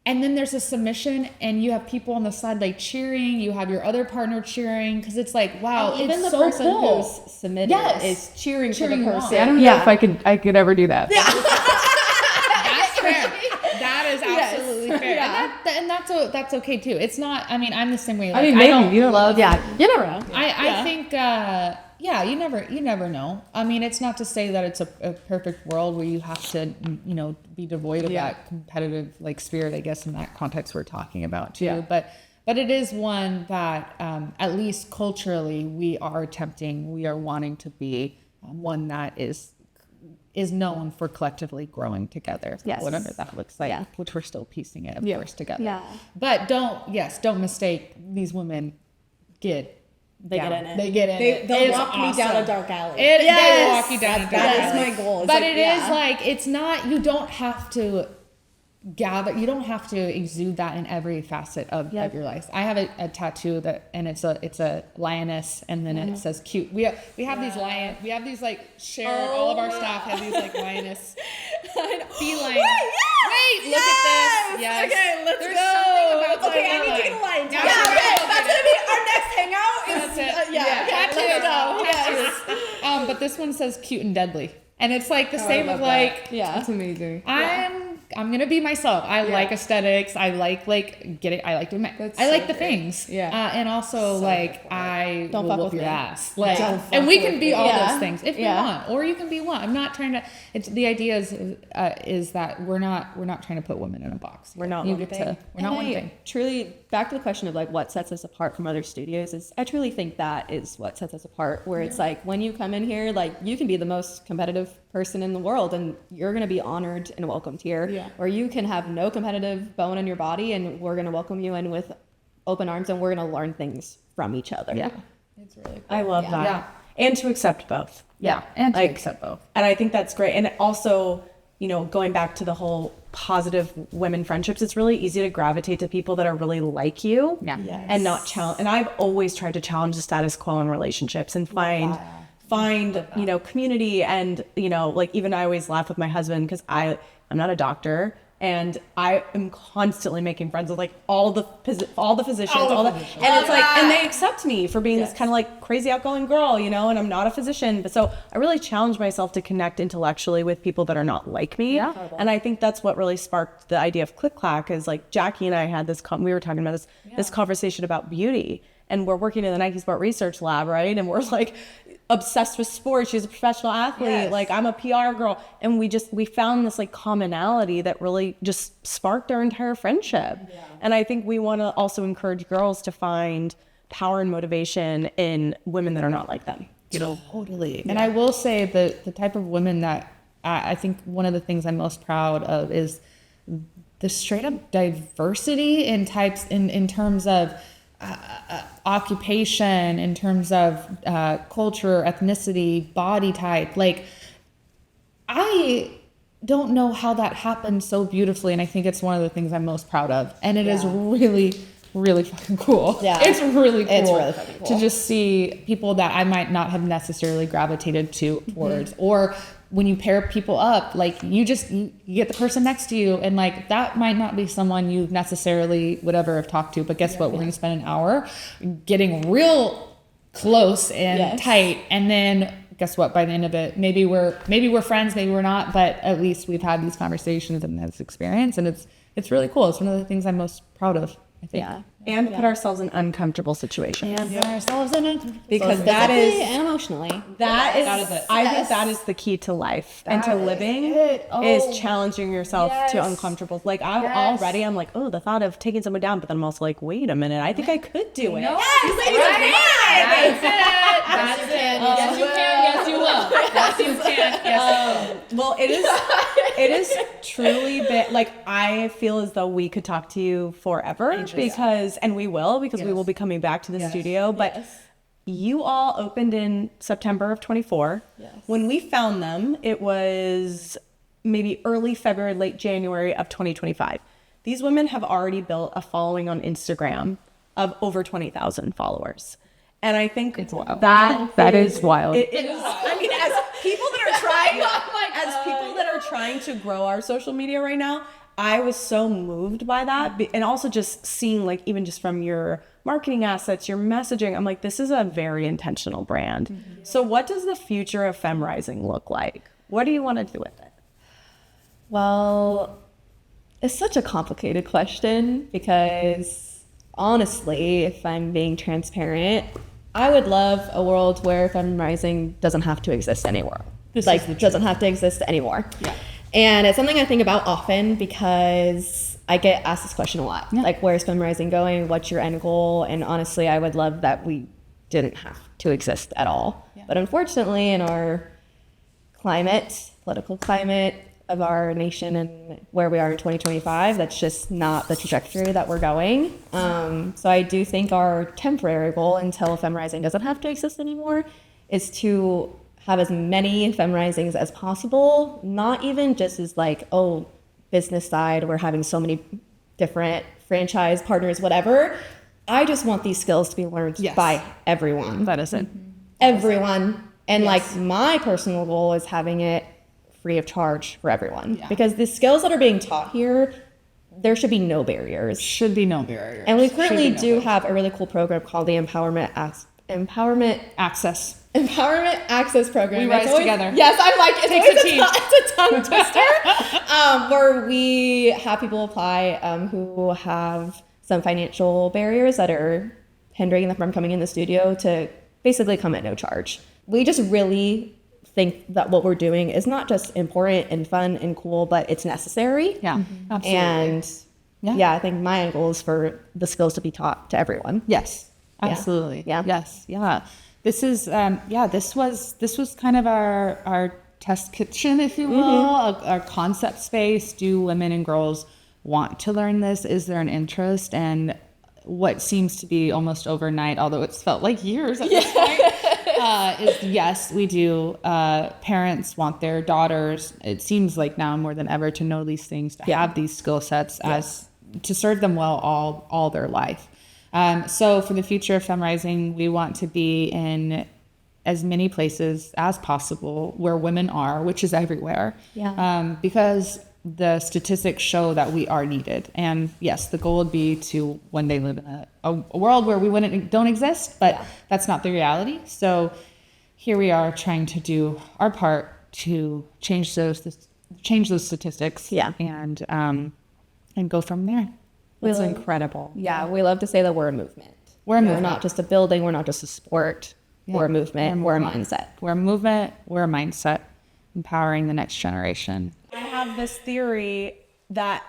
And then there's a submission, and you have people on the side like cheering. You have your other partner cheering, because it's like, wow, And even it's the so person cool. who's submitted Yes. is cheering for the Cheering you on. person. I don't know if I could ever do that. That's fair. That is absolutely fair. Yeah. And that's okay too. It's not. I mean, I'm the same way. I mean, Like, maybe don't you don't love. Yeah, you never know. I think. You never know. I mean, it's not to say that it's a perfect world where you have to, be devoid of that competitive like spirit, I guess, in that context we're talking about too. Yeah. But it is one that, at least culturally, we are wanting to be one that is known for collectively growing together. Yes. Whatever that looks like, Yeah. which we're still piecing it, of course, together. Yeah. But don't mistake, these women get They get in it. They get in it. They'll It's walk me down a dark alley. They Yes. walk you down a dark That alley. is my goal. It's But like, it is like, it's not, you don't have to you don't have to exude that in every facet of your life. I have a tattoo and it's a lioness, and then it says cute. We have these like shared, all of our staff have these like lioness feline. Wait, look at this. Yes. Okay, let's There's go. something about Okay, I need to feline. get a lion. Yeah, Yeah, we're okay, gonna that's get gonna be our next hangout. That's it. Tattoos. Tattoos. But this one says cute and deadly, and it's like the same of like, Yeah. amazing. I'm gonna be myself. I like aesthetics. I like getting. I like doing. I like the things. Yeah. And also I Don't will fuck whoop with your me. ass. Like, Don't and we can be all Yeah. those things if we Yeah. want, or you can be one. I'm not trying to. It's the idea is that we're not trying to put women in a box. We're not You one get thing. to. We're not one thing. Truly, back to the question of like what sets us apart from other studios is, I truly think that is what sets us apart. Where it's like when you come in here, like you can be the most competitive person in the world, and you're gonna be honored and welcomed here. Yeah. Or you can have no competitive bone in your body, and we're gonna welcome you in with open arms, and we're gonna learn things from each other. Yeah. It's really cool. I love that. Yeah. And to accept both. Yeah. And to Like- accept both. And I think that's great. And also, going back to the whole positive women friendships, it's really easy to gravitate to people that are really like you. Yeah. Yes. And not challenge. And I've always tried to challenge the status quo in relationships and find community. And like, even I always laugh with my husband because I'm not a doctor, and I am constantly making friends with like all the physicians, and it's like, and they accept me for being this kind of like crazy outgoing girl, and I'm not a physician, but so I really challenge myself to connect intellectually with people that are not like me. Yeah. And I think that's what really sparked the idea of Clack, is like Jackie and I had this we were talking about this conversation about beauty, and we're working in the Nike Sport Research Lab, right? And we're like obsessed with sports. She's a professional athlete. Like I'm a PR girl. And we found this like commonality that really just sparked our entire friendship. Yeah. And I think we want to also encourage girls to find power and motivation in women that are not like them. Totally. And I will say the type of women that I think one of the things I'm most proud of is the straight up diversity in types in terms of occupation, in terms of culture, ethnicity, body type. Like I don't know how that happened so beautifully. And I think it's one of the things I'm most proud of. And it is really, really fucking cool. Yeah. It's really cool. It's really fucking cool. To just see people that I might not have necessarily gravitated towards, or when you pair people up, like you get the person next to you, and like that might not be someone you necessarily would ever have talked to, but guess what? We're going to spend an hour getting real close and tight, and then guess what? By the end of it, maybe we're friends, maybe we're not, but at least we've had these conversations and this experience, and it's really cool. It's one of the things I'm most proud of, I think. Yeah. And put ourselves in uncomfortable situations. And put ourselves in it. Because that is, and emotionally. that is, it. I think that is the key to life and to living is challenging yourself to uncomfortable. Like I'm like, oh, the thought of taking someone down, but then I'm also like, wait a minute, I think I could do it. That's it. Yes, you can. Yes, you will. Yes, you can. Yes, you will. Well, it is truly been like, I feel as though we could talk to you forever because we will be coming back to the studio. But you all opened in September of 24. Yes. When we found them, it was maybe early February, late January of 2025. These women have already built a following on Instagram of over 20,000 followers. And I think it's wild. That is wild. It is. I mean, as people that are trying to grow our social media right now, I was so moved by that. And also just seeing, like, even just from your marketing assets, your messaging, I'm like, this is a very intentional brand. Mm-hmm. So what does the future of FemRising look like? What do you want to do with it? Well, it's such a complicated question because honestly, if I'm being transparent, I would love a world where FemRising doesn't have to exist anymore. Doesn't have to exist anymore. Yeah. And it's something I think about often because I get asked this question a lot. Yeah. Like, where's FemRising going? What's your end goal? And honestly, I would love that we didn't have to exist at all. Yeah. But unfortunately, in our political climate of our nation and where we are in 2025, that's just not the trajectory that we're going. So I do think our temporary goal until FemRising doesn't have to exist anymore is to have as many FemRisings as possible, not even just as like, oh, business side, we're having so many different franchise partners, whatever. I just want these skills to be learned by everyone. That is it. Everyone. And like my personal goal is having it free of charge for everyone. Because the skills that are being taught here, there should be no barriers. Should be no barriers. And we currently do have a really cool program called the Empowerment Access Program. We rise together. Yes, I'm like, it's a tongue twister. Where we have people apply who have some financial barriers that are hindering them from coming in the studio to basically come at no charge. We just really think that what we're doing is not just important and fun and cool, but it's necessary. Yeah, absolutely. And I think my end goal is for the skills to be taught to everyone. Yes, absolutely. Yeah. Yes. Yeah. This is this was kind of our test kitchen, if you will, our concept space. Do women and girls want to learn this? Is there an interest? And what seems to be almost overnight, although it's felt like years at this point, is yes, we do. Parents want their daughters, it seems like now more than ever, to know these things, to have these skill sets as to serve them well all their life. So for the future of FemRising, we want to be in as many places as possible where women are, which is everywhere. Because the statistics show that we are needed. And yes, the goal would be to one day live in a world where we don't exist, but that's not the reality. So here we are trying to do our part to change those statistics and go from there. It's incredible. Yeah, we love to say that we're a movement. We're not just a building. We're not just a sport. We're a movement. We're a mindset. We're a movement. We're a mindset, empowering the next generation. I have this theory that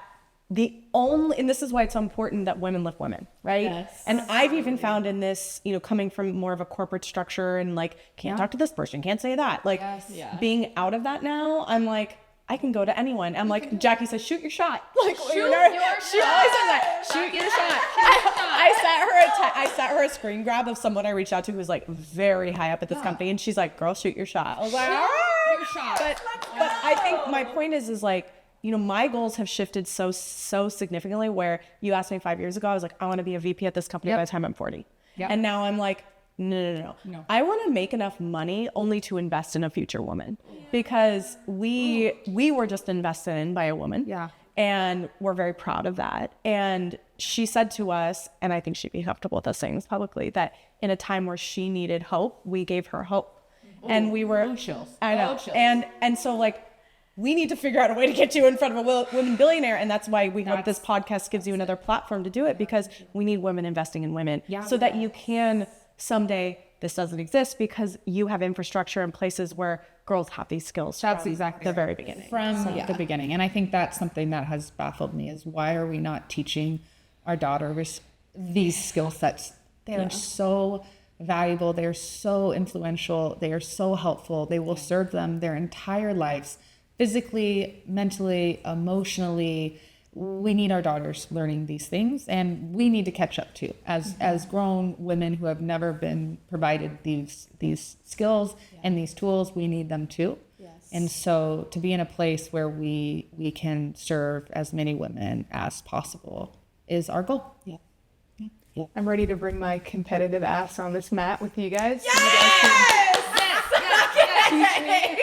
and this is why it's so important that women lift women, right? Yes. And I've even found in this, coming from more of a corporate structure and like, can't talk to this person, can't say that. Like being out of that now, I'm like, I can go to anyone. I'm like, Jackie says, shoot your shot. Like, shoot your shot. Shoot your shot. I sent her a screen grab of someone I reached out to who was like very high up at this company. And she's like, girl, shoot your shot. I was like, all right. But I think my point is like, you know, my goals have shifted so significantly, where you asked me 5 years ago, I was like, I want to be a VP at this company by the time I'm 40. And now I'm like, no. I want to make enough money only to invest in a future woman, because we were just invested in by a woman. Yeah. And we're very proud of that. And she said to us, and I think she'd be comfortable with us saying this publicly, that in a time where she needed hope, we gave her hope. And we were, I know. And so like, we need to figure out a way to get you in front of a women billionaire. And that's why we hope this podcast gives you another platform to do it, because we need women investing in women so that you can someday, this doesn't exist because you have infrastructure in places where girls have these skills. That's from exactly the very beginning. From the beginning. And I think that's something that has baffled me, is why are we not teaching our daughters these skill sets? They are so valuable. They're so influential. They are so helpful. They will serve them their entire lives, physically, mentally, emotionally. We need our daughters learning these things, and we need to catch up too, as grown women who have never been provided these skills and these tools. We need them too. And so to be in a place where we can serve as many women as possible is our goal. I'm ready to bring my competitive ass on this mat with you guys. Teach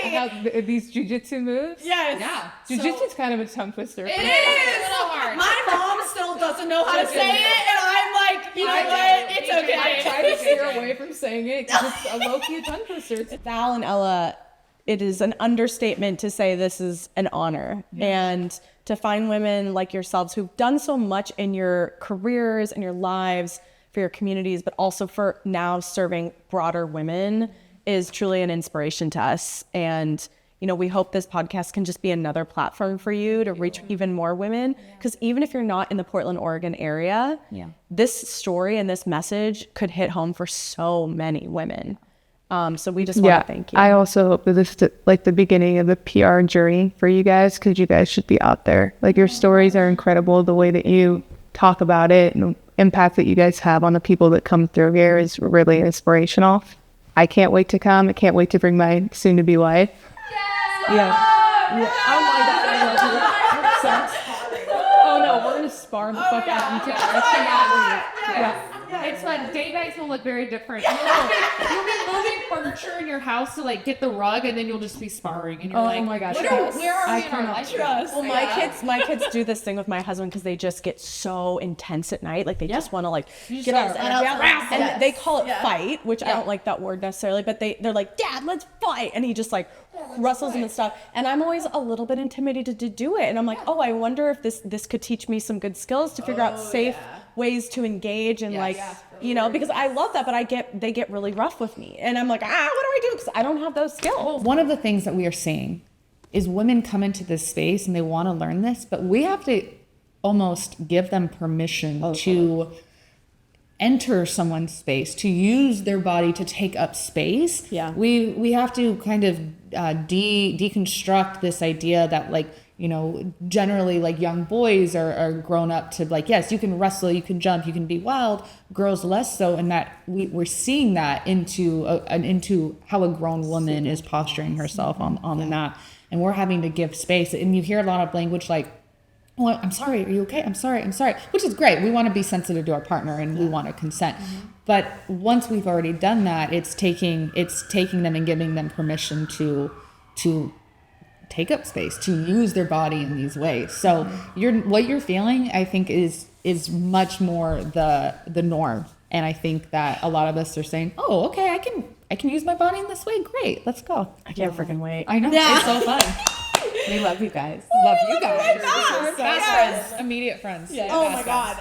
me how these jiu-jitsu moves. Jiu-jitsu is kind of a tongue twister. It is a little hard. My mom still doesn't know how to say it, and I'm like, you know what? It's okay. I try to steer away from saying it because it's a low-key tongue twister. Val and Ella, it is an understatement to say this is an honor. And to find women like yourselves who've done so much in your careers and your lives for your communities, but also for now serving broader women, is truly an inspiration to us. And, you know, we hope this podcast can just be another platform for you to reach even more women. Because even if you're not in the Portland, Oregon area, this story and this message could hit home for so many women. So we just want to thank you. I also hope that this is like the beginning of the PR journey for you guys, because you guys should be out there. Like, your stories are incredible. The way that you talk about it and the impact that you guys have on the people that come through here is really inspirational. I can't wait to come. I can't wait to bring my soon-to-be wife. Oh my God. Oh no, we're gonna spar the fuck out of each other. It's fun. Date nights will look very different. You'll be moving furniture in your house to like get the rug, and then you'll just be sparring. And you're like, oh my gosh, where are we in our life? Well, my kids do this thing with my husband because they just get so intense at night. Like, they just want to like get all this energy out. And they call it fight, which I don't like that word necessarily, but they're like, Dad, let's fight. And he just like wrestles him and stuff. And I'm always a little bit intimidated to do it. And I'm like, oh, I wonder if this could teach me some good skills to figure out safe ways to engage and you know, because I love that, but they get really rough with me, and I'm like, what do I do? Because I don't have those skills. One of the things that we are seeing is women come into this space and they want to learn this, but we have to almost give them permission to enter someone's space, to use their body to take up space. We have to kind of deconstruct this idea that, like, you know, generally like young boys are grown up to like, yes, you can wrestle, you can jump, you can be wild, girls less so. And that we're seeing that into how a grown woman is posturing herself on the mat. And we're having to give space. And you hear a lot of language like, oh, I'm sorry, are you okay? I'm sorry, which is great. We want to be sensitive to our partner and we want to consent. But once we've already done that, it's taking them and giving them permission to take up space, to use their body in these ways. So what you're feeling, I think, is much more the norm. And I think that a lot of us are saying, oh, okay, I can use my body in this way. Great, let's go. I can't freaking wait. I know, it's so fun. We love you guys. Love you guys. Best friends, immediate friends. Oh my God.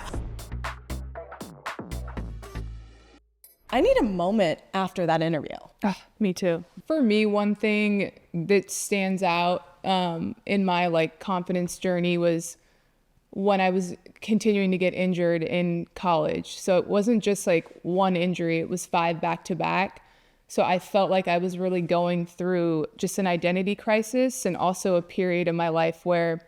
I need a moment after that interview. Me too. For me, one thing that stands out in my like confidence journey was when I was continuing to get injured in college. So it wasn't just like one injury, it was 5 back-to-back. So I felt like I was really going through just an identity crisis, and also a period in my life where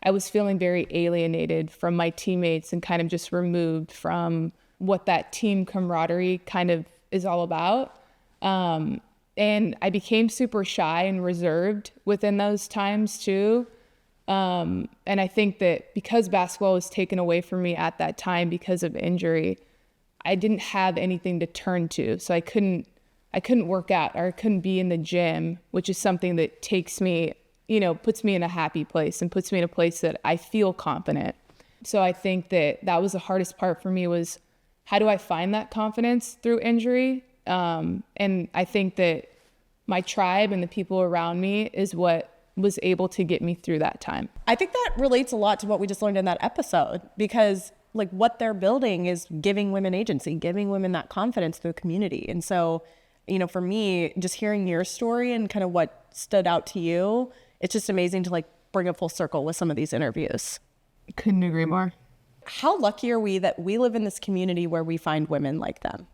I was feeling very alienated from my teammates and kind of just removed from what that team camaraderie kind of is all about. And I became super shy and reserved within those times too. And I think that because basketball was taken away from me at that time because of injury, I didn't have anything to turn to. So I couldn't work out, or I couldn't be in the gym, which is something that takes me, puts me in a happy place and puts me in a place that I feel confident. So I think that was the hardest part for me, was how do I find that confidence through injury? And I think that my tribe and the people around me is what was able to get me through that time. I think that relates a lot to what we just learned in that episode, because like what they're building is giving women agency, giving women that confidence through community. And so, for me, just hearing your story and kind of what stood out to you, it's just amazing to like bring it full circle with some of these interviews. Couldn't agree more. How lucky are we that we live in this community where we find women like them?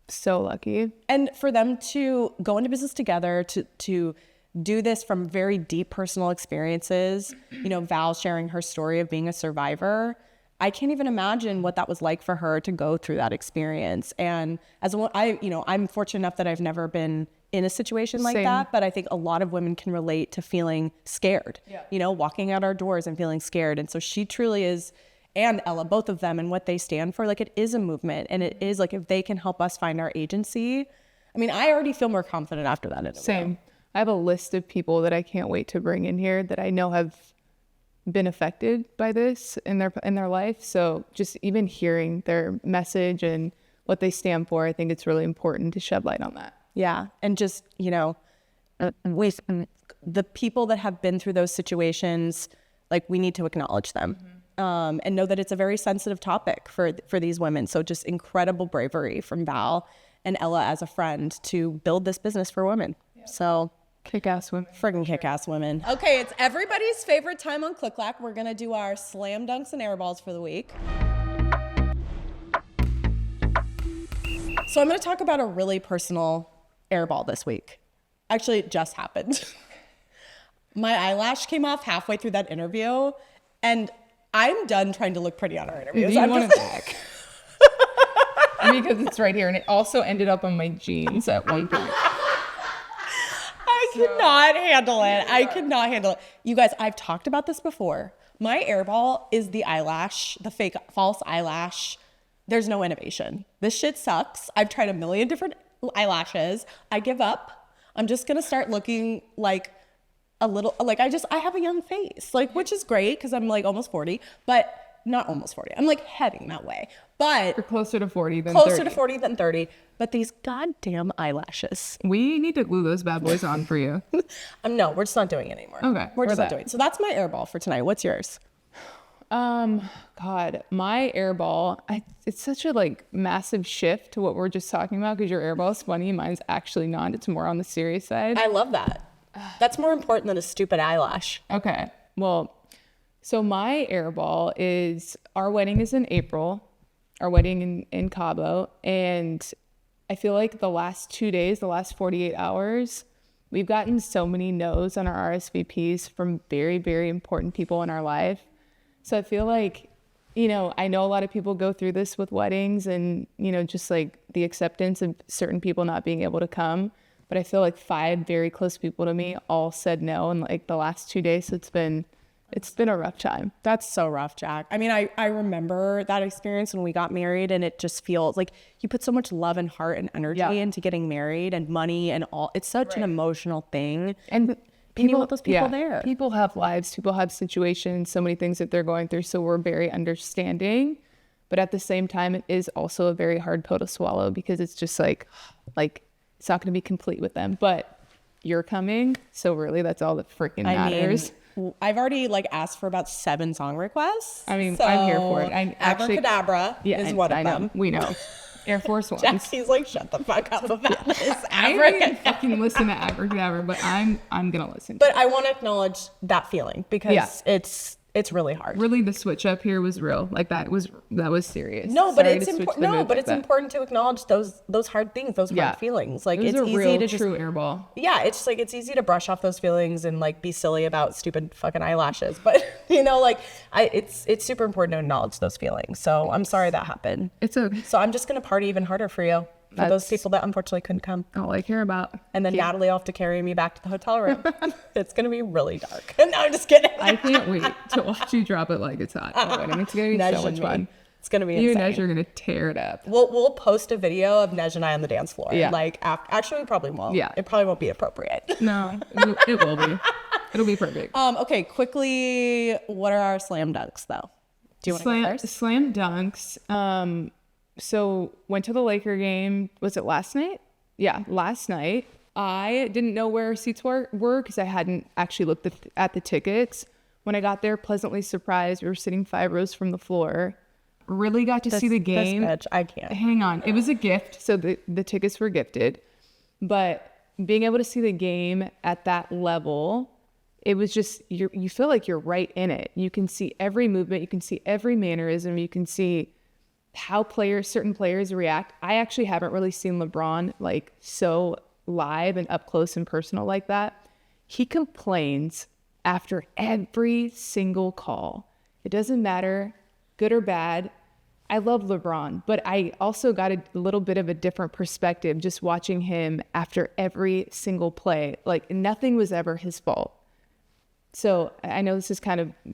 So lucky. And for them to go into business together, to do this from very deep personal experiences, Val sharing her story of being a survivor. I can't even imagine what that was like for her to go through that experience. And I'm fortunate enough that I've never been in a situation like that, but I think a lot of women can relate to feeling scared, walking out our doors and feeling scared. And so she truly is, and Ella, both of them, and what they stand for, like it is a movement, and it is like if they can help us find our agency. I mean, I already feel more confident after that interview. Same. I have a list of people that I can't wait to bring in here that I know have been affected by this in their life. So just even hearing their message and what they stand for, I think it's really important to shed light on that. Yeah. And just, the people that have been through those situations, like we need to acknowledge them. And know that it's a very sensitive topic for these women. So just incredible bravery from Val and Ella as a friend to build this business for women. Yeah. So kick-ass women. Friggin' kick-ass women. Okay, it's everybody's favorite time on Clack. We're going to do our slam dunks and air balls for the week. So I'm going to talk about a really personal air ball this week. Actually, it just happened. My eyelash came off halfway through that interview, and I'm done trying to look pretty on our interviews. Do you want it back? Because it's right here, and it also ended up on my jeans at one point. I cannot handle it. I cannot handle it. You guys, I've talked about this before. My airball is the eyelash, the fake false eyelash. There's no innovation. This shit sucks. I've tried a million different eyelashes. I give up. I'm just going to start looking like a little, like I have a young face, like, which is great because I'm like almost 40, but not almost 40. I'm like heading that way, but you're closer to 40 than closer 30. to 40 than 30. But these goddamn eyelashes. We need to glue those bad boys on for you. No, we're just not doing it anymore. Okay. We're just not doing it. So that's my airball for tonight. What's yours? God, my airball, it's such a like massive shift to what we're just talking about, because your airball is funny. Mine's actually not. It's more on the serious side. I love that. That's more important than a stupid eyelash. Okay. Well, so my airball is, our wedding is in April, our wedding in Cabo. And I feel like the last 2 days, the last 48 hours, we've gotten so many no's on our RSVPs from very, very important people in our life. So I feel like, I know a lot of people go through this with weddings and, just like the acceptance of certain people not being able to come. But I feel like 5 very close people to me all said no in like the last 2 days. So it's been a rough time. That's so rough, Jack. I mean, I remember that experience when we got married, and it just feels like you put so much love and heart and energy into getting married, and money and all. It's such an emotional thing. And you want those people there. People have lives, people have situations, so many things that they're going through. So we're very understanding. But at the same time, it is also a very hard pill to swallow, because it's just like it's not going to be complete with them. But you're coming. So really, that's all that freaking matters. I've already asked for about 7 song requests. I mean, I'm here for it. Abracadabra is one of them. We know. Air Force Ones. Jackie's like, shut the fuck up about this. I didn't even fucking listen to Abracadabra, but I'm gonna listen. But I want to acknowledge that feeling, because it's really hard. Really, the switch up here was real. Like that was serious. No, but it's important. No, but it's important to acknowledge those hard things, those hard feelings. Like, it's easy real, to just true airball. Yeah, it's like it's easy to brush off those feelings and be silly about stupid fucking eyelashes. But it's super important to acknowledge those feelings. So I'm sorry that happened. It's okay. So I'm just gonna party even harder for you. for those people that unfortunately couldn't come. all I care about. And then Natalie will have to carry me back to the hotel room. It's going to be really dark. No, I'm just kidding. I can't wait to watch you drop it like it's hot. I mean, it's going to beNej so much and fun. me. It's going to be You and insane.Nej are going to tear it up. We'll post a video of Nej and I on the dance floor. Yeah. Like, actually, we probably won't. Yeah. It probably won't be appropriate. No, it will be. It'll be perfect. Okay, quickly, what are our slam dunks, though? Do you want to go first? Slam dunks. So went to the Laker game. Was it last night? Yeah, last night. I didn't know where our seats were because I hadn't actually looked at the tickets. When I got there, pleasantly surprised. We were sitting 5 rows from the floor. Really got to see the game. This bitch, I can't. Hang on. It was a gift. So the tickets were gifted. But being able to see the game at that level, it was just, you feel like you're right in it. You can see every movement. You can see every mannerism. You can see how certain players react. I actually haven't really seen LeBron like so live and up close and personal like that. He complains after every single call. It doesn't matter, good or bad. I love LeBron, but I also got a little bit of a different perspective just watching him after every single play. Like nothing was ever his fault. So I know this is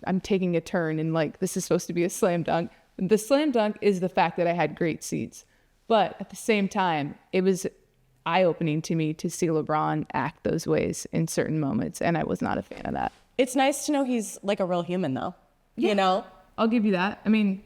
I'm taking a turn and like this is supposed to be a slam dunk. The slam dunk is the fact that I had great seats. But at the same time, it was eye-opening to me to see LeBron act those ways in certain moments, and I was not a fan of that. It's nice to know he's like a real human, though. Yeah. You know? I'll give you that. I mean,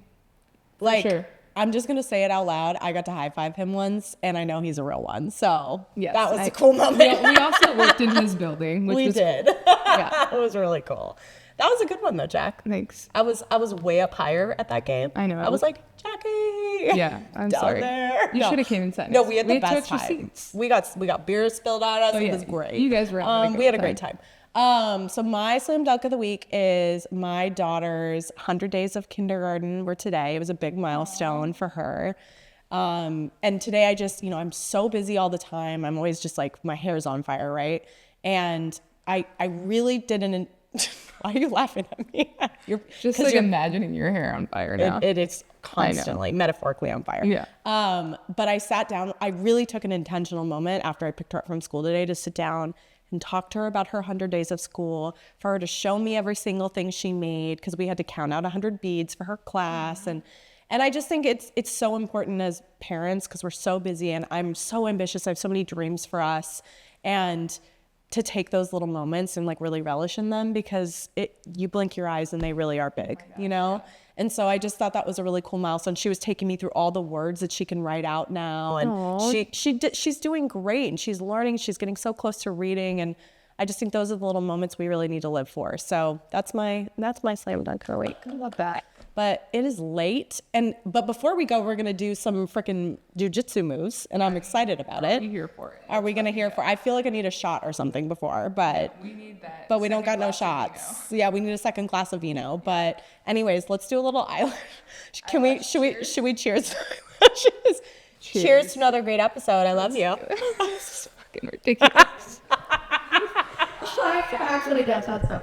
Like, sure. I'm just going to say it out loud. I got to high-five him once, and I know he's a real one. So yes, that was a cool moment. We also worked in his building, which We was did. Yeah. It was really cool. That was a good one, though, Jack. Thanks. I was way up higher at that game. I know. I was like, Jackie. Yeah, I'm down sorry. there. You No. should have came and sat No, next. we had the best extra time. seats. We got beer spilled on us. Oh, It yeah. was great. You guys were having a good we had a great time. So my slam dunk of the week is my daughter's 100 days of kindergarten were today. It was a big milestone for her. And today I just, I'm so busy all the time. I'm always just like, my hair's on fire, right? And I really didn't. Why are you laughing at me? You're Just like imagining your hair on fire now. it is constantly, metaphorically on fire. Yeah. But I sat down. I really took an intentional moment after I picked her up from school today to sit down and talk to her about her 100 days of school, for her to show me every single thing she made, because we had to count out 100 beads for her class. And I just think it's so important as parents, because we're so busy and I'm so ambitious. I have so many dreams for us. And to take those little moments and like really relish in them, because you blink your eyes and they really are big, And so I just thought that was a really cool milestone. She was taking me through all the words that she can write out now, and she's doing great, and she's learning. She's getting so close to reading, and I just think those are the little moments we really need to live for. So that's my slam dunk of the week. I love that. But it is late, but before we go, we're gonna do some freaking jiu-jitsu moves, and I'm excited about it. Are you here for it? Are we gonna hear for? I feel like I need a shot or something before, but We need that. but we don't got no shots. Yeah, we need a second glass of vino. But anyways, let's do a little eyelash. Should we cheers? Cheers to another great episode. I love you. This is fucking ridiculous. Actually, that's so